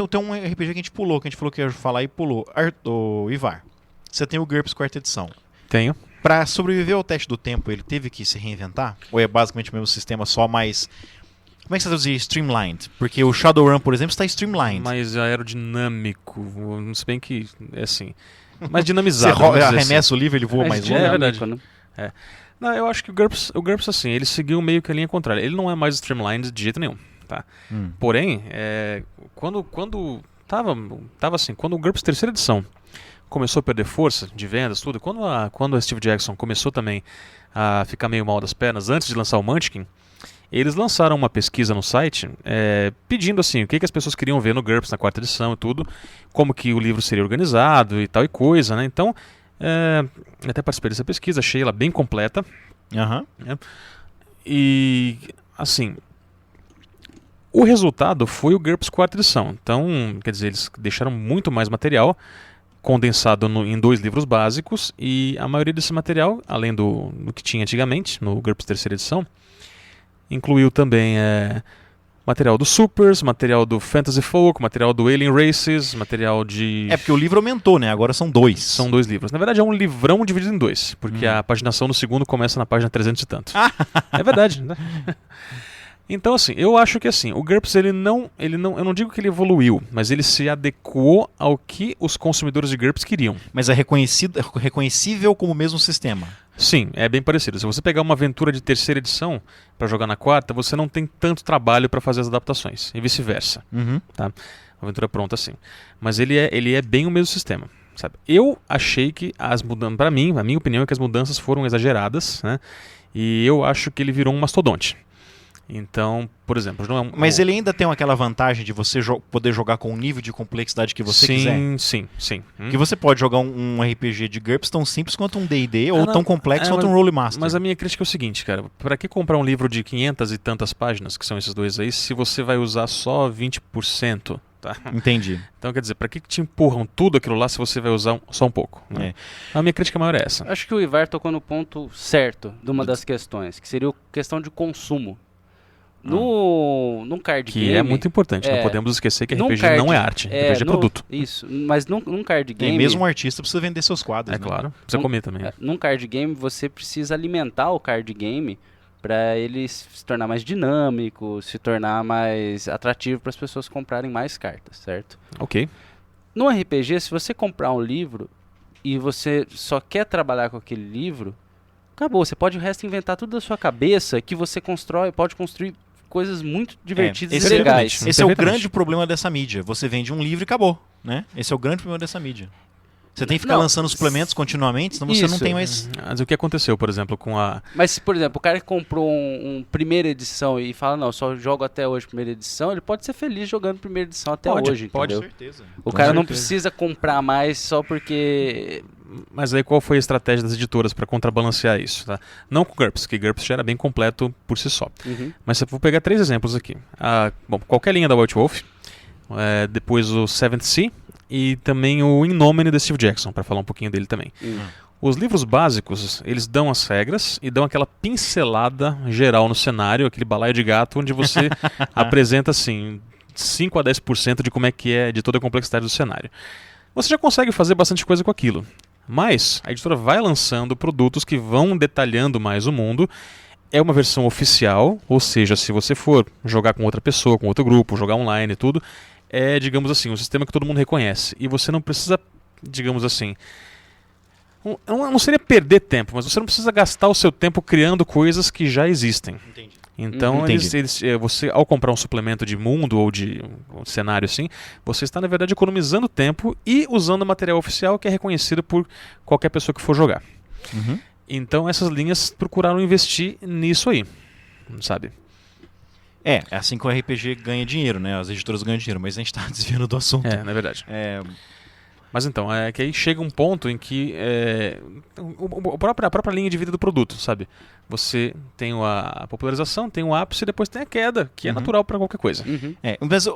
tem um RPG que a gente pulou, que a gente falou que ia falar e pulou. O Ivar, você tem o GURPS 4ª edição. Tenho. Pra sobreviver ao teste do tempo, ele teve que se reinventar? Ou é basicamente o mesmo sistema, só mais... Como é que você traduzir streamlined? Porque o Shadowrun, por exemplo, está streamlined. Mais aerodinâmico. Não se bem que é assim. Mais dinamizado. Você arremessa assim. o livro, ele voa mais longe. É verdade. Né? Não, eu acho que o GURPS assim, ele seguiu meio que a linha contrária. Ele não é mais streamlined de jeito nenhum. Tá? Porém, quando tava assim, quando o GURPS 3ª edição começou a perder força de vendas, tudo, quando a Steve Jackson começou também a ficar meio mal das pernas antes de lançar o Munchkin, eles lançaram uma pesquisa no site pedindo assim, o que as pessoas queriam ver no GURPS na 4ª edição e tudo, como que o livro seria organizado e tal e coisa, né? Então, até participei dessa pesquisa, achei ela bem completa. Né? E, assim, o resultado foi o GURPS 4ª edição. Então, quer dizer, eles deixaram muito mais material condensado em 2 livros básicos, e a maioria desse material, além do que tinha antigamente no GURPS 3ª edição, incluiu também material do Supers, material do Fantasy Folk, material do Alien Races, material de... porque o livro aumentou, né? Agora são 2. São 2 livros. Na verdade é um livrão dividido em 2, porque a paginação do segundo começa na página 300 e tanto. É verdade, né? Então, assim, eu acho que assim, o GURPS, eu não digo que ele evoluiu, mas ele se adequou ao que os consumidores de GURPS queriam. Mas é reconhecível como o mesmo sistema. Sim, é bem parecido. Se você pegar uma aventura de 3ª edição para jogar na 4ª, você não tem tanto trabalho para fazer as adaptações, e vice-versa. Tá? Uma aventura pronta assim. Mas ele é bem o mesmo sistema. Sabe? Eu achei que as mudanças, para mim, a minha opinião é que as mudanças foram exageradas, né? E eu acho que ele virou um mastodonte. Então, por exemplo... Mas ele ainda tem aquela vantagem de você poder jogar com o nível de complexidade que você quiser? Sim. Que você pode jogar um RPG de GURPS tão simples quanto um D&D, ou tão complexo quanto um Rolemaster. Mas a minha crítica é o seguinte, cara. Pra que comprar um livro de 500 e tantas páginas, que são esses 2 aí, se você vai usar só 20%? Tá? Entendi. Então, quer dizer, pra que te empurram tudo aquilo lá se você vai usar só um pouco? Né? A minha crítica maior é essa. Acho que o Ivar tocou no ponto certo de uma das questões, que seria a questão de consumo. Num card game... Que é muito importante, não podemos esquecer que RPG não é arte, RPG é produto. Isso, mas num card game... mesmo um artista precisa vender seus quadros, né? Claro, precisa comer também. Num card game você precisa alimentar o card game para ele se tornar mais dinâmico, se tornar mais atrativo para as pessoas comprarem mais cartas, certo? Ok. No RPG, se você comprar um livro e você só quer trabalhar com aquele livro, acabou, você pode o resto inventar tudo da sua cabeça, que você pode construir coisas muito divertidas e legais. Esse é o grande problema dessa mídia. Você vende um livro e acabou, né? Esse é o grande problema dessa mídia. Você tem que ficar lançando suplementos continuamente, senão você não tem mais... Mas o que aconteceu, por exemplo, com a... Mas, por exemplo, o cara que comprou um primeira edição e fala, não, só jogo até hoje primeira edição, ele pode ser feliz jogando primeira edição até hoje, pode, entendeu? Com certeza. O cara não precisa comprar mais só porque... Mas aí qual foi a estratégia das editoras para contrabalancear isso? Tá? Não com o GURPS, que GURPS já era bem completo por si só. Mas eu vou pegar 3 exemplos aqui. Bom, qualquer linha da White Wolf, depois o Seventh Sea, e também o In Nomine da Steve Jackson, para falar um pouquinho dele também. Os livros básicos, eles dão as regras e dão aquela pincelada geral no cenário, aquele balaio de gato, onde você apresenta assim 5 a 10% de como é que é, de toda a complexidade do cenário. Você já consegue fazer bastante coisa com aquilo. Mas a editora vai lançando produtos que vão detalhando mais o mundo. É uma versão oficial, ou seja, se você for jogar com outra pessoa, com outro grupo, jogar online e tudo, é, digamos assim, um sistema que todo mundo reconhece. E você não precisa, digamos assim, não seria perder tempo, mas você não precisa gastar o seu tempo criando coisas que já existem. Entendi. Então, você, ao comprar um suplemento de mundo ou de um cenário assim, você está, na verdade, economizando tempo e usando material oficial que é reconhecido por qualquer pessoa que for jogar. Então, essas linhas procuraram investir nisso aí, sabe? É assim que o RPG ganha dinheiro, né? As editoras ganham dinheiro, mas a gente tá desviando do assunto. É, na verdade. Mas então, é que aí chega um ponto em que a própria linha de vida do produto, sabe? Você tem a popularização, tem o ápice e depois tem a queda, que é natural para qualquer coisa. Mas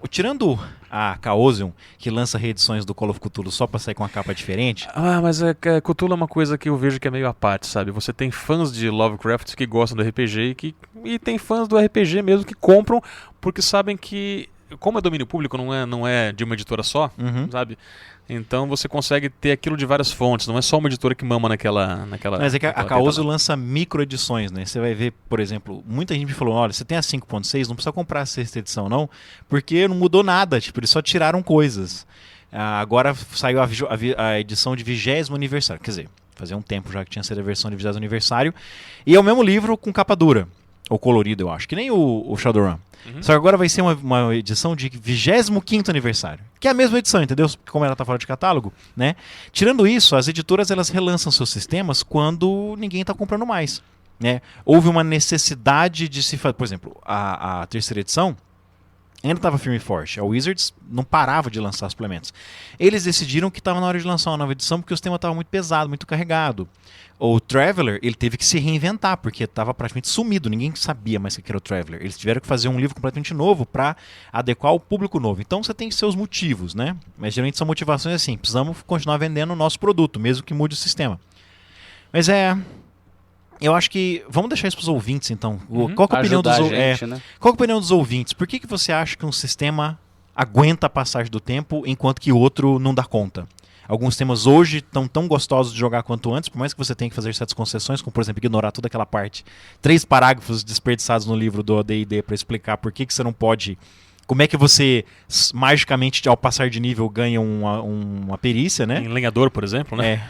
tirando a Chaosium, que lança reedições do Call of Cthulhu só pra sair com uma capa diferente... Mas Cthulhu é uma coisa que eu vejo que é meio à parte, sabe? Você tem fãs de Lovecraft que gostam do RPG e tem fãs do RPG mesmo que compram porque sabem que, como é domínio público, não é de uma editora só, sabe? Então você consegue ter aquilo de várias fontes, não é só uma editora que mama naquela... Mas é que a Chaosium lança microedições, né? Você vai ver, por exemplo, muita gente me falou, olha, você tem a 5.6, não precisa comprar a 6ª edição não, porque não mudou nada, tipo, eles só tiraram coisas. Agora saiu a edição de 20º aniversário, quer dizer, fazia um tempo já que tinha sido a versão de 20º aniversário, e é o mesmo livro com capa dura, ou colorido eu acho, que nem o Shadowrun. Só que agora vai ser uma edição de 25º aniversário. Que é a mesma edição, entendeu? Como ela tá fora de catálogo, né? Tirando isso, as editoras elas relançam seus sistemas quando ninguém tá comprando mais, né? Houve uma necessidade de se fazer... Por exemplo, a 3ª edição ainda estava firme e forte. A Wizards não parava de lançar suplementos. Eles decidiram que estava na hora de lançar uma nova edição porque o sistema estava muito pesado, muito carregado. O Traveler, ele teve que se reinventar, porque estava praticamente sumido, ninguém sabia mais o que era o Traveler. Eles tiveram que fazer um livro completamente novo para adequar ao público novo. Então você tem seus motivos, né? Mas geralmente são motivações assim, precisamos continuar vendendo o nosso produto, mesmo que mude o sistema. Mas eu acho que... Vamos deixar isso para os ouvintes, então. Qual que é a opinião dos ouvintes? Né? Qual que é a opinião dos ouvintes? Por que você acha que um sistema aguenta a passagem do tempo, enquanto que outro não dá conta? Alguns temas hoje estão tão gostosos de jogar quanto antes, por mais que você tenha que fazer certas concessões, como, por exemplo, ignorar toda aquela parte. 3 parágrafos desperdiçados no livro do AD&D para explicar por que você não pode... Como é que você, magicamente, ao passar de nível, ganha uma perícia, né? Em lenhador, por exemplo, né?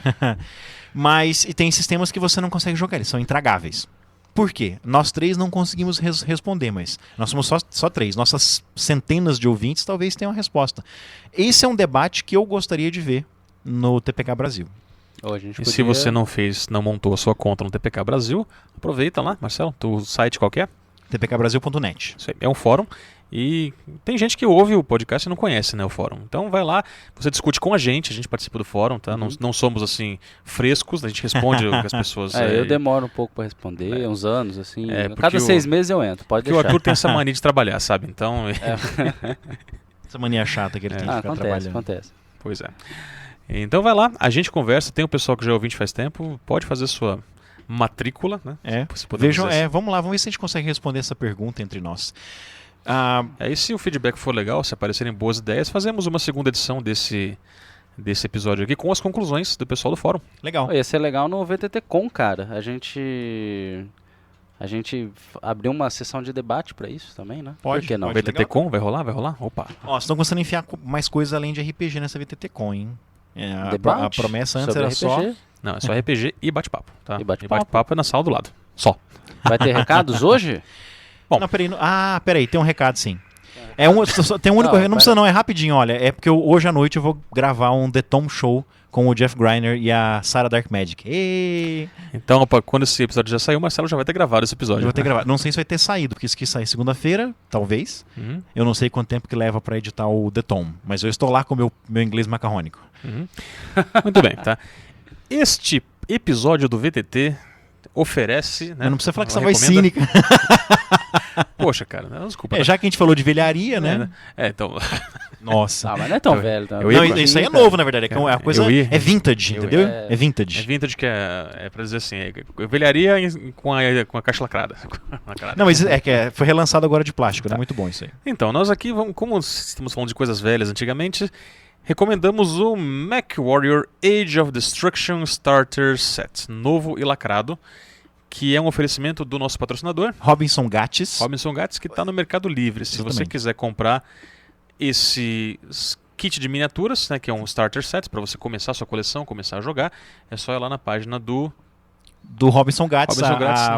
Mas e tem sistemas que você não consegue jogar, eles são intragáveis. Por quê? Nós 3 não conseguimos responder, mas nós somos só 3. Nossas centenas de ouvintes talvez tenham a resposta. Esse é um debate que eu gostaria de ver no TPK Brasil. Se você não montou a sua conta no TPK Brasil, aproveita lá, Marcelo, o site qual que é? tpkbrasil.net. Isso aí, é um fórum. E tem gente que ouve o podcast e não conhece, né, o fórum. Então vai lá, você discute com a gente participa do fórum, tá? Não somos assim frescos, a gente responde o que as pessoas... eu demoro um pouco para responder, uns anos, assim. Cada 6 meses eu entro, pode deixar. Porque o Arthur tem essa mania de trabalhar, sabe? Então... Essa mania chata que ele tem de ficar trabalhando. Acontece. Pois é. Então vai lá, a gente conversa, tem o pessoal que já é ouvinte faz tempo, pode fazer sua matrícula, né? Vejam, vamos lá, vamos ver se a gente consegue responder essa pergunta entre nós. Aí se o feedback for legal, se aparecerem boas ideias, fazemos uma segunda edição desse episódio aqui com as conclusões do pessoal do fórum. Legal. Ia ser legal no VTT.com, cara. A gente abriu uma sessão de debate pra isso também, né? Pode. Por que não? VTT.com, vai rolar? Opa. Vocês estão começando a enfiar mais coisas além de RPG nessa VTT.com, hein? A promessa antes era RPG? só... Não, é só RPG e bate-papo, tá? E bate-papo. bate-papo é na sala do lado, só. Vai ter recados hoje? Bom. Não, peraí, tem um recado sim. Tem um único recado, não precisa não, é rapidinho, olha. É porque hoje à noite eu vou gravar um The Tom Show com o Jeff Greiner e a Sarah Dark Magic. Então, quando esse episódio já saiu, o Marcelo já vai ter gravado esse episódio. Eu vou ter gravado. Não sei se vai ter saído, porque isso aqui sai segunda-feira, talvez. Eu não sei quanto tempo que leva pra editar o The Tom, mas eu estou lá com o meu inglês macarrônico. Muito bem, tá? Este episódio do VTT oferece... Né, não precisa falar que essa voz cínica. Poxa, cara, não, desculpa. Já que a gente falou de velharia, né? Então... Nossa. Mas não é tão velho. Tá? Isso aí é novo, na verdade. É coisa... É vintage, entendeu? É vintage. É vintage que é pra dizer assim, velharia com a caixa lacrada. Não, mas foi relançado agora de plástico, né? Muito bom isso aí. Então, nós aqui, como estamos falando de coisas velhas antigamente, recomendamos o MechWarrior Age of Destruction Starter Set, novo e lacrado, que é um oferecimento do nosso patrocinador, Robinson Gates, que está no Mercado Livre. Se você quiser comprar esse kit de miniaturas, né, que é um starter set, para você começar a sua coleção, começar a jogar, é só ir lá na página do Robinson Gates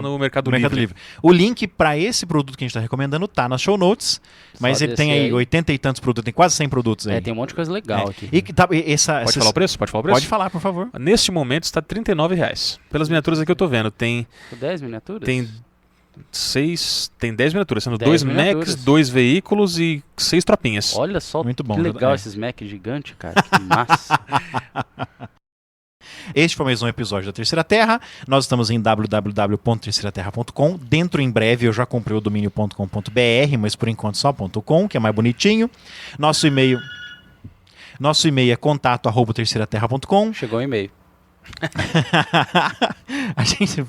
no Mercado Livre. O link para esse produto que a gente está recomendando tá nas show notes, mas ele tem aí 80 e tantos produtos, tem quase 100 produtos aí. Tem um monte de coisa legal aqui. Pode falar o preço? Pode falar, por favor. Neste momento está R$39. Pelas miniaturas aqui eu tô vendo, tem... 10 miniaturas? Tem Tem 10 miniaturas, sendo 10 2 miniaturas. mechs, 2 veículos e 6 tropinhas. Olha só Muito bom, que legal é. esses Mac gigantes, cara. Que massa. Este foi mais um episódio da Terceira Terra. Nós estamos em www.terceiraterra.com. Dentro, em breve, eu já comprei o domínio.com.br, mas por enquanto só .com, que é mais bonitinho. Nosso e-mail é contato@terceiraterra.com. Chegou um e-mail. A gente...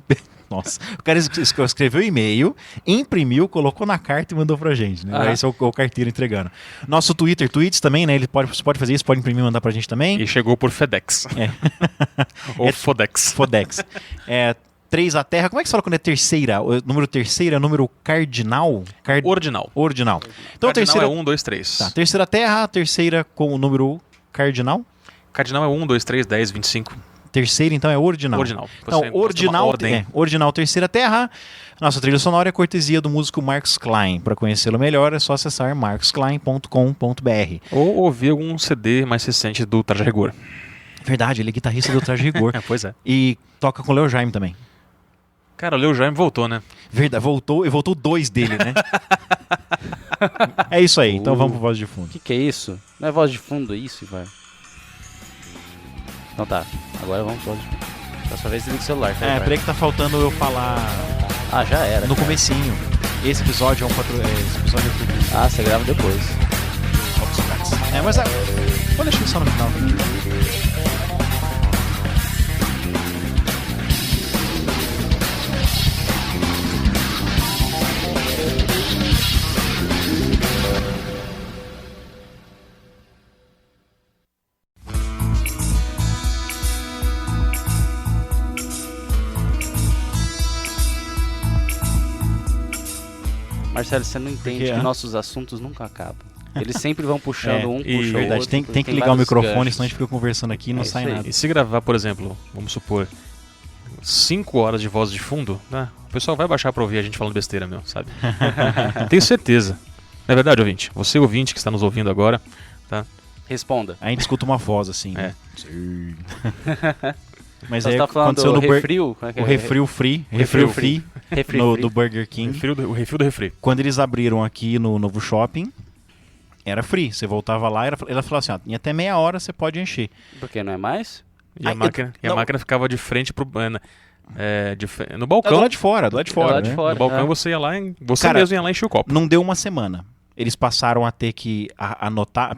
Nossa, o cara escreveu e-mail, imprimiu, colocou na carta e mandou pra gente, né? Ah. Esse é o carteiro entregando. Nosso Twitter, tweets também, né? Você pode fazer isso, pode imprimir e mandar pra gente também. E chegou por FedEx. É. Ou Fodex. Fodex. 3 a Terra, como é que se fala quando é terceira? O número terceiro é número cardinal? Ordinal. Ordinal. Então, Cardinal terceira... é 1, 2, 3. Tá, terceira Terra, terceira com o número cardinal. Cardinal é 1, 2, 3, 10, 25. Terceira, então, é ordinal. Ordinal. Então, Você gosta de uma ordinal, ordem. ordinal Terceira Terra. Nossa trilha sonora é cortesia do músico Marcos Klein. Para conhecê-lo melhor, é só acessar marcosklein.com.br. Ou ouvir algum CD mais recente do Traje a Rigor. Verdade, ele é guitarrista do Traje Rigor. Pois é. E toca com o Leo Jaime também. Cara, o Leo Jaime voltou, né? Verdade, voltou e voltou 2 dele, né? É isso aí, então vamos pro voz de fundo. O que é isso? Não é voz de fundo, é isso, vai. Então tá, agora vamos voz de fundo. Dessa vez liga o celular. Tá, Peraí que tá faltando eu falar Ah, já era. no comecinho. Esse episódio é esse episódio é Ah, você grava depois. mas vou deixar só no final também. Marcelo, você não entende Porque, que é? nossos assuntos nunca acabam. Eles sempre vão puxando É, um, e- puxa o Verdade, outro. tem porque que ligar o vários microfone, ganchos. senão a gente fica conversando aqui e não É sai isso aí. nada. E se gravar, por exemplo, vamos supor, 5 horas de voz de fundo, né? O pessoal vai baixar pra ouvir a gente falando besteira, meu, sabe? Tenho certeza. Não é verdade, ouvinte? Você, ouvinte, que está nos ouvindo agora, tá? Responda. A gente escuta uma voz assim. É. Né? Sim. Mas Então aí você tá falando aconteceu do no refrio? Como é que o é? refril free, Refril refril free Refri no, free. do Burger King. O refil do refri. Quando eles abriram aqui no novo shopping, era free. Você voltava lá, ela falava assim, ó, em até meia hora você pode encher. Porque não é mais? E a Ah, máquina, não. máquina ficava de frente pro... no Do balcão. lado de fora, do lado de fora. lado de né? fora. No balcão é. você ia lá, você Cara, mesmo ia lá e enchia o copo. Não deu uma semana. Eles passaram a ter que anotar,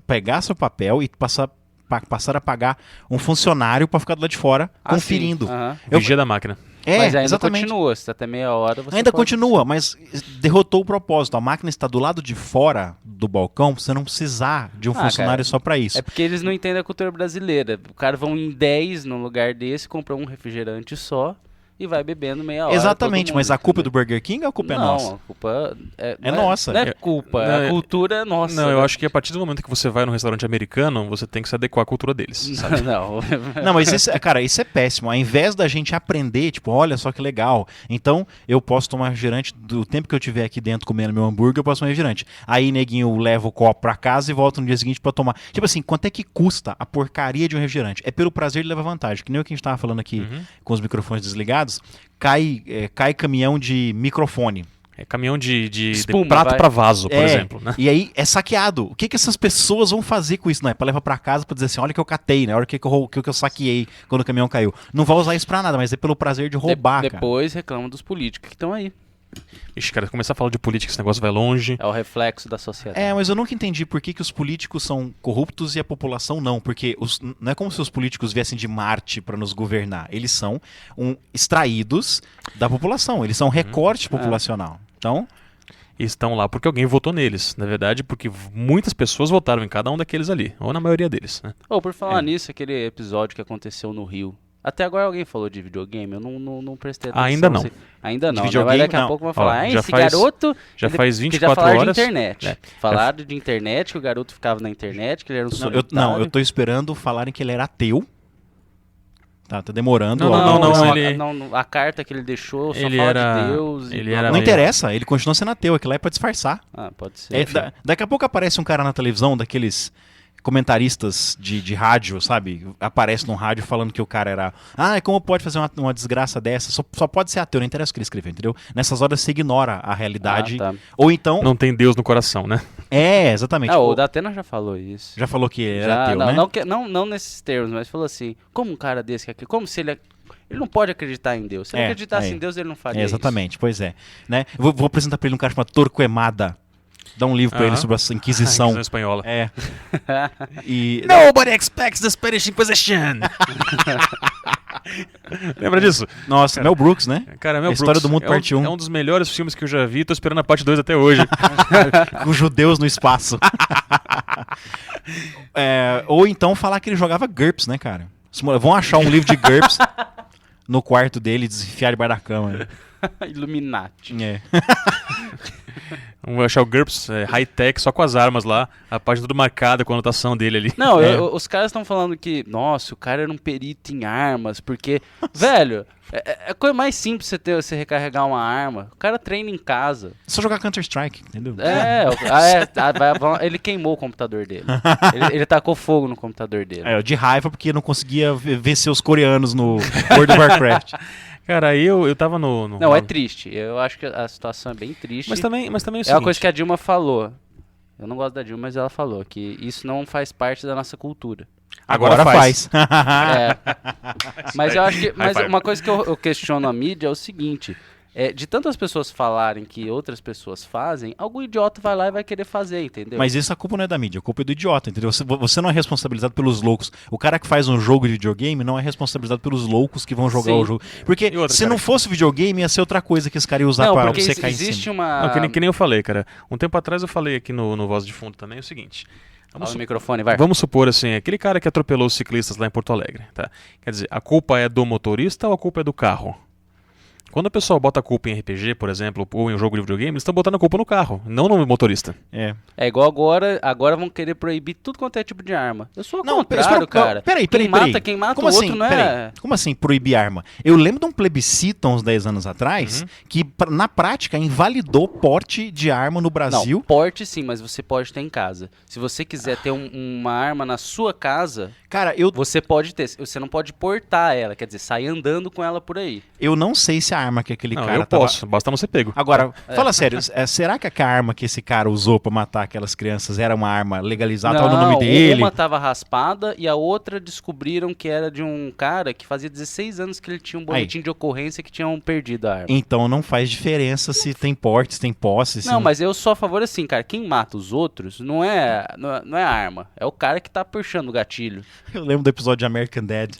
pegar seu papel e passaram a pagar um funcionário para ficar do lado de fora Ah, conferindo. sim. Aham. Vigia da máquina. Mas ainda exatamente. continua, se tá até meia hora você Ainda pode- continua, mas derrotou o propósito. A máquina está do lado de fora do balcão, pra você não precisar de um Ah, funcionário cara, só para isso. É porque eles não entendem a cultura brasileira. O cara vão em 10 num lugar desse, compra um refrigerante só e vai bebendo meia hora. Exatamente, todo mas mundo, a culpa é do entendeu? Burger King ou a culpa é não, nossa? a culpa é É nossa. Não é culpa, Não, a cultura é nossa. Não, eu né? acho que a partir do momento que você vai num restaurante americano, você tem que se adequar à cultura deles, sabe? Não. Não, mas cara, isso é péssimo. Ao invés da gente aprender, tipo, olha só que legal. Então, eu posso tomar refrigerante do tempo que eu tiver aqui dentro comendo meu hambúrguer, eu posso tomar refrigerante. Aí, neguinho, leva o copo pra casa e volta no dia seguinte pra tomar. Tipo assim, quanto é que custa a porcaria de um refrigerante? É pelo prazer de levar vantagem. Que nem o que a gente tava falando aqui com os microfones desligados. Cai caminhão de microfone. É caminhão de Espuma, prato vai. pra vaso, por exemplo, né? E aí é saqueado. O que essas pessoas vão fazer com isso? Não é pra levar pra casa pra dizer assim, olha que eu catei, né? Olha que eu saqueei quando o caminhão caiu. Não vai usar isso pra nada, mas é pelo prazer de roubar, cara. Depois reclamam dos políticos que estão aí. Ixi, cara, começar a falar de política, esse negócio vai longe. É o reflexo da sociedade. É, mas eu nunca entendi por que os políticos são corruptos e a população não. Porque não é como se os políticos viessem de Marte pra nos governar. Eles são extraídos da população. Eles são recorte populacional. Então, E estão lá porque alguém votou neles. Na verdade, porque muitas pessoas votaram em cada um daqueles ali. Ou na maioria deles, né? Ou por falar É. nisso, aquele episódio que aconteceu no Rio. Até agora alguém falou de videogame? Eu não prestei atenção. Ainda não. Ainda não. De né? Mas videogame, daqui a não. pouco vai Ó, falar, já esse faz- garoto... Já ele- faz que 24 já falaram horas. de internet. É. Falaram de internet, que o garoto ficava na internet, que ele era um eu tô esperando falarem que ele era ateu. Tá demorando. Não, a carta que ele deixou só Ele fala era- de Deus. e ele blá, era blá, Não blá. interessa, ele continua sendo ateu. Aquilo lá é pra disfarçar. Ah, pode ser. Daqui a pouco aparece um cara na televisão daqueles comentaristas de rádio, sabe? Aparece num rádio falando que o cara era... como pode fazer uma desgraça dessa? Só pode ser ateu, não interessa o que ele escreveu, entendeu? Nessas horas você ignora a realidade. Tá. Ou então... Não tem Deus no coração, né? Exatamente. O Datena já falou isso. Já falou que era ateu, né? Não nesses termos, mas falou assim, como um cara desse aqui, como se ele não pode acreditar em Deus. Se ele acreditasse em Deus, ele não faria exatamente, pois é. Né? Vou apresentar pra ele um cara chamado Torquemada. Dá um livro pra ele sobre a Inquisição. Inquisição espanhola. E... Nobody expects the Spanish Inquisition. Lembra disso? Nossa, Mel Brooks, né? Cara, Mel A História Brooks do Mundo, parte 1. É um dos melhores filmes que eu já vi. Tô esperando a parte 2 até hoje. Com judeus no espaço. Ou então falar que ele jogava GURPS, né, cara? Vão achar um livro de GURPS no quarto dele e desenfiar debaixo da cama. Illuminati. Vamos achar o GURPS high-tech, só com as armas lá, a página tudo marcada com a anotação dele ali. Não, os caras estão falando que, nossa, o cara era um perito em armas, porque, velho, é a coisa mais simples você recarregar uma arma. O cara treina em casa. É só jogar Counter-Strike, entendeu? Ele queimou o computador dele. Ele tacou fogo no computador dele. De raiva porque não conseguia vencer os coreanos no World of Warcraft. Cara, aí eu tava no... Não, é triste. Eu acho que a situação é bem triste. Mas também é o seguinte... É uma coisa que a Dilma falou. Eu não gosto da Dilma, mas ela falou que isso não faz parte da nossa cultura. Agora faz. Mas eu acho que... Mas uma coisa que eu questiono a mídia é o seguinte... de tantas pessoas falarem que outras pessoas fazem, algum idiota vai lá e vai querer fazer, entendeu? Mas isso a culpa não é da mídia, a culpa é do idiota, entendeu? Você não é responsabilizado pelos loucos. O cara que faz um jogo de videogame não é responsabilizado pelos loucos que vão jogar o jogo. Porque se não fosse videogame, ia ser outra coisa que esse cara ia usar pra você cair em cima. Não, que nem eu falei, cara. Um tempo atrás eu falei aqui no Voz de Fundo também o seguinte... Fala no microfone, vai. Vamos supor assim, aquele cara que atropelou os ciclistas lá em Porto Alegre, tá? Quer dizer, a culpa é do motorista ou a culpa é do carro? Quando a pessoa bota a culpa em RPG, por exemplo, ou em um jogo de videogame, eles estão botando a culpa no carro, não no motorista. É igual agora vão querer proibir tudo quanto é tipo de arma. Eu sou ao contrário, cara. Peraí. Quem mata Como o outro assim? não é... Como assim proibir arma? Eu lembro de um plebiscito há uns 10 anos atrás que, na prática, invalidou porte de arma no Brasil. Não, porte sim, mas você pode ter em casa. Se você quiser ter uma arma na sua casa, cara, você pode ter. Você não pode portar ela, quer dizer, sair andando com ela por aí. Eu não sei se a arma que aquele cara eu posso, basta não ser pego. Agora, fala sério, será que a arma que esse cara usou pra matar aquelas crianças era uma arma legalizada, tava no nome dele? Uma tava raspada e a outra descobriram que era de um cara que fazia 16 anos que ele tinha um boletim de ocorrência que tinham perdido a arma. Então não faz diferença se tem porte, se tem posse. Não, mas eu sou a favor assim, cara, quem mata os outros não é a arma, é o cara que tá puxando o gatilho. Eu lembro do episódio de American Dad.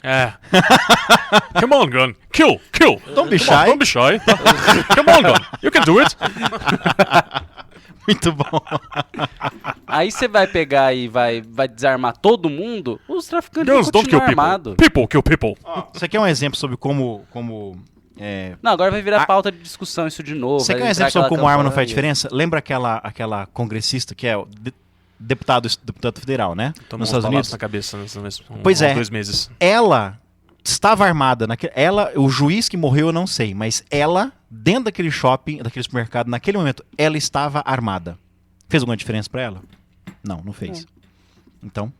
Come on, gun. Kill. Don't be shy. Don't be shy. Come on, gun. You can do it. Muito bom. Aí você vai pegar e vai desarmar todo mundo, os traficantes vão continuar armados. People kill people. Você quer um exemplo sobre como Não, agora vai virar pauta de discussão isso de novo. Você quer um exemplo sobre como arma não faz diferença? Lembra aquela congressista que é deputado federal, né? Nos Estados Unidos na cabeça pois 2 meses. Ela estava armada. O juiz que morreu eu não sei, mas ela, dentro daquele shopping, daquele supermercado, naquele momento, ela estava armada. Fez alguma diferença pra ela? Não fez. Então...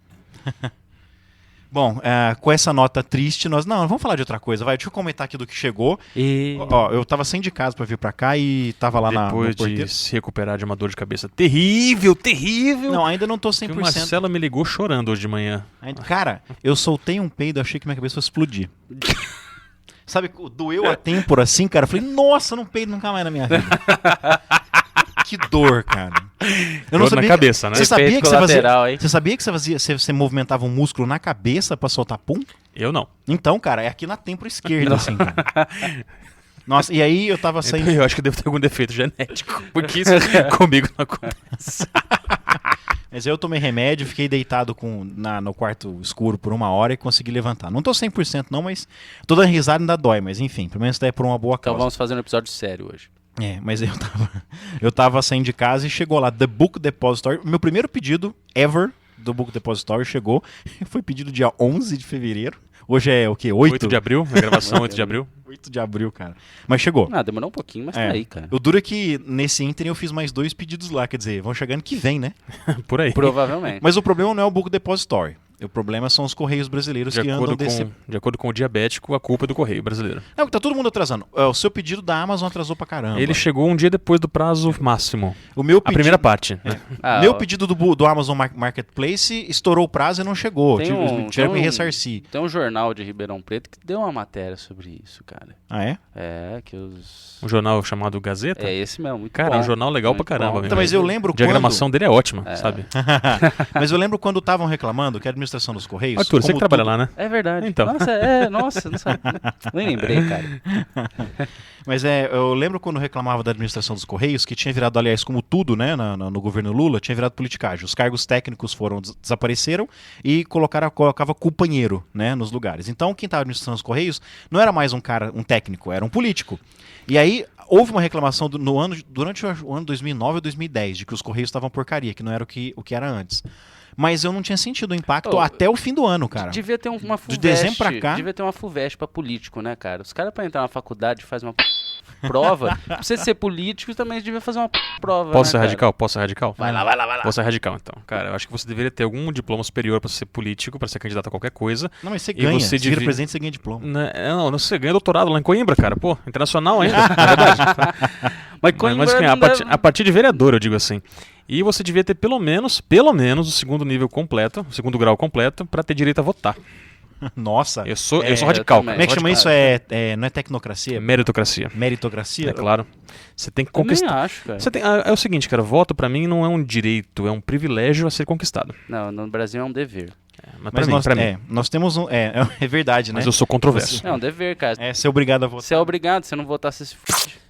Bom, com essa nota triste, nós... Não, vamos falar de outra coisa, vai. Deixa eu comentar aqui do que chegou. Ó, eu tava saindo de casa pra vir pra cá e tava lá Depois de se recuperar de uma dor de cabeça terrível. Não, ainda não tô 100%. O Marcelo me ligou chorando hoje de manhã. Cara, eu soltei um peido, achei que minha cabeça fosse explodir. Sabe, doeu a têmpora assim, cara. Eu falei, nossa, não peido nunca mais na minha vida. Que dor, cara. Eu não sabia na cabeça, né? Você sabia que você sabia que você movimentava um músculo na cabeça pra soltar pum? Eu não. Então, cara, é aqui na têmpora esquerda, assim, cara. Nossa, e aí eu tava saindo... Eu acho que eu devo ter algum defeito genético, porque isso comigo não acontece. Mas eu tomei remédio, fiquei deitado no quarto escuro por 1 hora e consegui levantar. Não tô 100% não, mas tô dando risada e ainda dói, mas enfim, pelo menos daí é por uma boa causa. Então vamos fazer um episódio sério hoje. Mas eu tava saindo de casa e chegou lá, The Book Depository. Meu primeiro pedido ever do Book Depository chegou. Foi pedido dia 11 de fevereiro. Hoje é o quê? 8? 8 de abril, a gravação 8 de abril. 8 de abril, cara. Mas chegou. Ah, demorou um pouquinho, mas É. tá aí, cara. O duro é que nesse ínterim eu fiz mais 2 pedidos lá, quer dizer, vão chegar ano que vem, né? Por aí. Provavelmente. Mas o problema não é o Book Depository. O problema são os Correios brasileiros De que acordo, andam desse... de acordo com o diabético, a culpa é do Correio brasileiro. Não, tá todo mundo atrasando. O seu pedido da Amazon atrasou pra caramba. Ele chegou um dia depois do prazo máximo. O meu A pedido... primeira parte. Né? Ah, Meu ó, pedido do Amazon Marketplace estourou o prazo e não chegou. Tem Tiveram que me tem ressarcir. Tem um jornal de Ribeirão Preto que deu uma matéria sobre isso, cara. Ah, é? É, que os... Um jornal chamado Gazeta. É esse mesmo, muito Cara, bom. é um jornal legal Muito pra caramba, bom. meu. Então, mas eu lembro A diagramação dele é ótima, É. sabe? Mas eu lembro quando estavam reclamando que a administração dos Correios... Arthur, você que como trabalha tudo- lá, né? É verdade. Então. Nossa, não sabe. Nem lembrei, cara. Mas eu lembro quando reclamava da administração dos Correios, que tinha virado, aliás, como tudo, né, no governo Lula, tinha virado politicagem. Os cargos técnicos desapareceram e colocava companheiro, né, nos lugares. Então, quem estava administrando os Correios não era mais um técnico, era um político. E aí, houve uma reclamação durante o ano 2009 ou 2010, de que os Correios estavam porcaria, que não era o que era antes. Mas eu não tinha sentido o impacto Oh, até o fim do ano, cara. Devia ter uma FUVEST. De dezembro pra cá? Devia ter uma FUVEST pra político, né, cara? Os caras pra entrar na faculdade fazem uma prova. Pra você ser político, também devia fazer uma prova. Posso ser né, cara? radical? Posso ser radical? Vai lá, vai lá, vai lá. Vou ser radical, então. Cara, eu acho que você deveria ter algum diploma superior pra ser político, pra ser candidato a qualquer coisa. Não, mas você E ganha. você Você vira divide- presidente, você ganha diploma. Não, você ganha doutorado lá em Coimbra, cara. Pô, internacional ainda, na verdade. Mas Mas Coimbra a partir de vereador, eu digo assim. E você devia ter pelo menos o segundo nível completo, o segundo grau completo, pra ter direito a votar. Nossa. Eu sou eu radical, também. cara. Como é que Sou chama isso? radical. Não é tecnocracia? Meritocracia. Meritocracia? É claro. Você tem que Também conquistar. acho, cara. É o seguinte, cara, voto pra mim não é um direito, é um privilégio a ser conquistado. Não, no Brasil é um dever. Mas Mas pra mim. nós temos um... É verdade, né? Mas eu sou controverso. É um dever, cara. É ser obrigado a votar. Você é obrigado, se não votar, você se fude.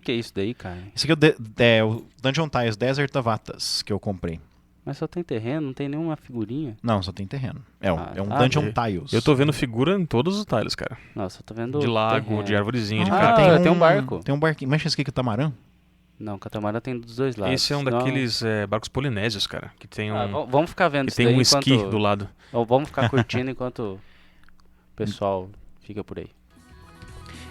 Que é isso daí, cara? Isso aqui é o Dungeon Tiles Desert of Atas que eu comprei. Mas só tem terreno, não tem nenhuma figurinha. Não, só tem terreno. É um tá. Dungeon Tiles. Eu tô vendo figura em todos os tiles, cara. Nossa, eu tô vendo. De lago, terreno. de árvorezinha, de Ah, cara. tem um barco. Tem um barquinho. Mexe esse aqui com o Tamarã? Não, catamarã tem dos dois lados. Esse é um Não- daqueles barcos polinésios, cara. Que tem Ah, um, vamos ficar vendo que isso tem daí um enquanto... esqui do lado. Ou vamos ficar curtindo enquanto o pessoal fica por aí.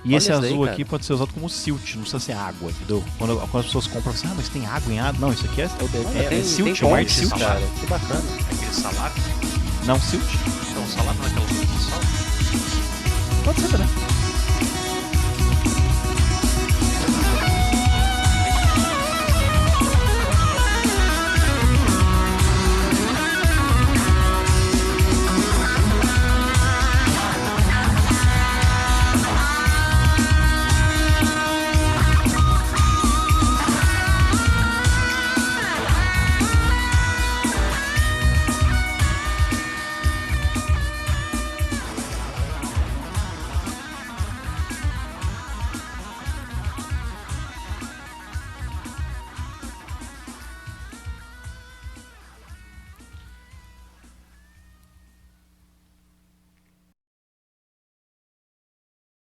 E Olha esse isso daí, azul cara. aqui pode ser usado como silt, não precisa ser água, entendeu? Quando as pessoas compram assim, mas tem água em água. Não, isso aqui é silt, tem é um ar de pontes, silt. cara. Que bacana. Aquele salário. Não, silt. Então, salário não é aquela sal? Pode ser também.